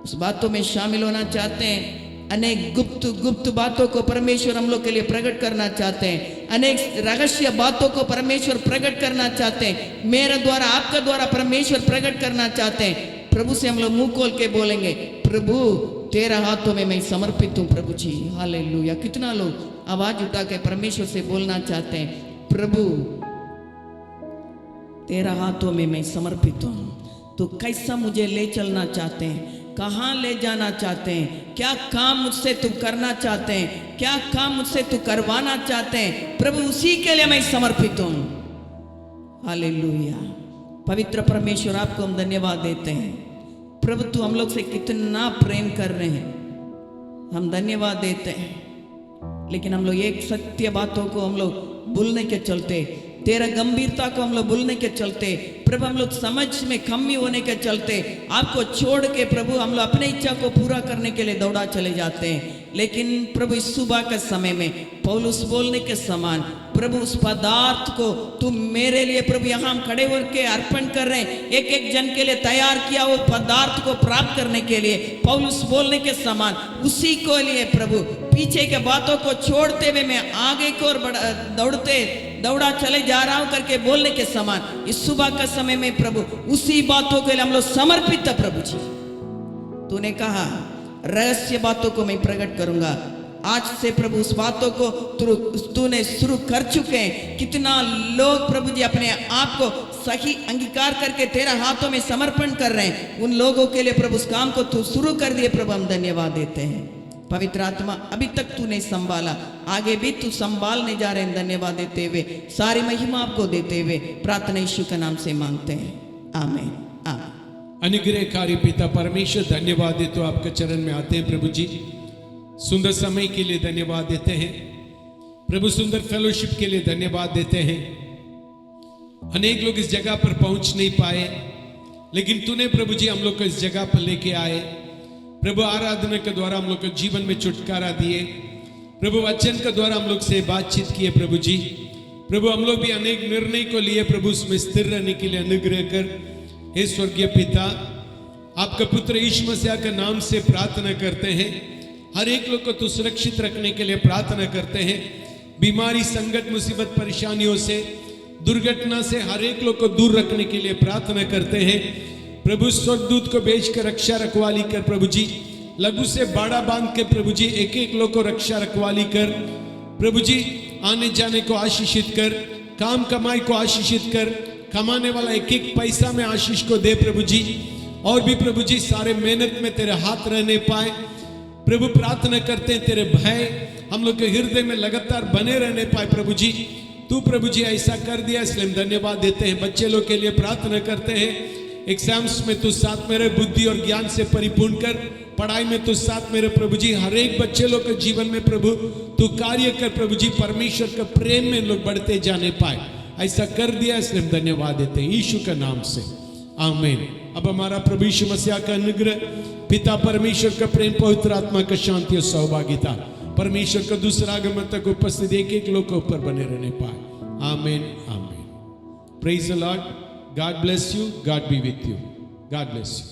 उस बातों में शामिल होना चाहते हैं? अनेक गुप्त बातों को परमेश्वर हम लोग के लिए प्रकट करना चाहते हैं। अनेक रहस्य बातों को परमेश्वर प्रकट करना चाहते हैं, मेरे द्वारा, आपका द्वारा परमेश्वर प्रकट करना चाहते हैं। प्रभु से हम लोग मुंह खोल के बोलेंगे, प्रभु तेरा हाथों में मैं समर्पित हूँ। प्रभु जी हालेलुया। कितना लोग आवाज उठा के परमेश्वर से बोलना चाहते हैं, प्रभु तेरा हाथों में मैं समर्पित हूँ। तो कैसा मुझे ले चलना चाहते हैं, कहाँ ले जाना चाहते हैं, क्या काम मुझसे तू करना चाहते हैं, क्या काम मुझसे तू करवाना चाहते हैं, प्रभु उसी के लिए मैं समर्पित हूँ। हालेलुया। पवित्र परमेश्वर आपको हम धन्यवाद देते हैं। प्रभु तू हम लोग से कितना प्रेम कर रहे हैं, हम धन्यवाद देते हैं। लेकिन हम लोग एक सत्य बातों को हम लोग भूलने के चलते, तेरा गंभीरता को हम लोग भूलने के चलते, प्रभु हम लोग समझ में कमी होने के चलते आपको छोड़ के प्रभु हम लोग अपने इच्छा को पूरा करने के लिए दौड़ा चले जाते हैं। लेकिन प्रभु इस सुबह के समय में पौलुस बोलने के समान प्रभु उस पदार्थ को तुम मेरे लिए प्रभु यहाँ हम खड़े होकर अर्पण कर रहे हैं, एक एक जन के लिए तैयार किया वो पदार्थ को प्राप्त करने के लिए पौलुस बोलने के समान उसी को लिए प्रभु पीछे के बातों को छोड़ते हुए मैं आगे को दौड़ा चले जा रहा हूं करके बोलने के समान इस सुबह का समय में प्रभु उसी बातों के लिए हम लोग समर्पित है। प्रभु जी तूने कहा रहस्य बातों को मैं प्रकट करूंगा। आज से प्रभु उस बातों को तूने शुरू कर चुके हैं। कितना लोग प्रभु जी अपने आप को सही अंगीकार करके तेरा हाथों में समर्पण कर रहे हैं। उन लोगों के लिए प्रभु उस काम को तू शुरू कर दिए प्रभु, हम धन्यवाद देते हैं। पवित्र आत्मा अभी तक तूने संभाला, आगे भी तू संभालने जा रहे हैं। धन्यवाद देते हुए सारी महिमा आपको देते हुए प्रार्थना यीशु के नाम से मांगते हैं, आमीन आमीन। अनुग्रहकारी पिता परमेश्वर, धन्यवाद देते हो, आपके चरण में आते हैं प्रभु जी। सुंदर समय के लिए धन्यवाद देते हैं प्रभु, सुंदर फेलोशिप के लिए धन्यवाद देते हैं। अनेक लोग इस जगह पर पहुंच नहीं पाए, लेकिन तूने प्रभु जी हम लोग को इस जगह पर लेके आए प्रभु। आराधना के द्वारा हम लोग को जीवन में छुटकारा दिए प्रभु, वचन के द्वारा हम लोग से बातचीत किए प्रभु जी। प्रभु हम लोग भी अनेक निर्णय को लिए प्रभु, उसमें स्थिर रहने के लिए अनुग्रह कर। हे स्वर्गीय पिता, आपका पुत्र यीशु मसीह के नाम से प्रार्थना करते हैं। हर एक लोग को तू सुरक्षित रखने के लिए प्रार्थना करते हैं। बीमारी, संकट, मुसीबत, परेशानियों से, दुर्घटना से हर एक लोग को दूर रखने के लिए प्रार्थना करते हैं प्रभु। स्वर्गदूत को भेज कर रक्षा रखवाली कर प्रभु जी। लघु से बाड़ा बांध के प्रभु जी एक एक लोग को रक्षा रखवाली कर प्रभु जी। आने जाने को आशीषित कर, काम कमाई को आशीषित कर, कमाने वाला एक एक पैसा में आशीष को दे प्रभु जी। और भी प्रभु जी सारे मेहनत में तेरे हाथ रहने पाए प्रभु। प्रार्थना करते हैं तेरे भय हम लोग के हृदय में लगातार बने रहने पाए प्रभु जी। तू प्रभु जी ऐसा कर दिया, इसलिए हम धन्यवाद देते हैं। बच्चे लोग के लिए प्रार्थना करते हैं, एग्जाम्स में तू साथ मेरे बुद्धि और ज्ञान से परिपूर्ण कर, पढ़ाई में तू साथ मेरे प्रभु जी। हर एक बच्चे लोग के जीवन में प्रभु तू कार्य कर प्रभु जी। परमेश्वर के प्रेम में लोग बढ़ते जाने पाए, ऐसा कर दिया, इसलिए हम धन्यवाद देते हैं यीशु के नाम से, आमीन। अब हमारा प्रभु यीशु मसीह का अनुग्रह, पिता परमेश्वर का प्रेम, पवित्र आत्मा का शांति और सौभाग्यता, परमेश्वर का दूसरा आगमन तक उपस्थित एक एक लोग के ऊपर बने रहने पाए, आमीन आमीन। Praise the Lord, God bless you, God B with you, God bless you.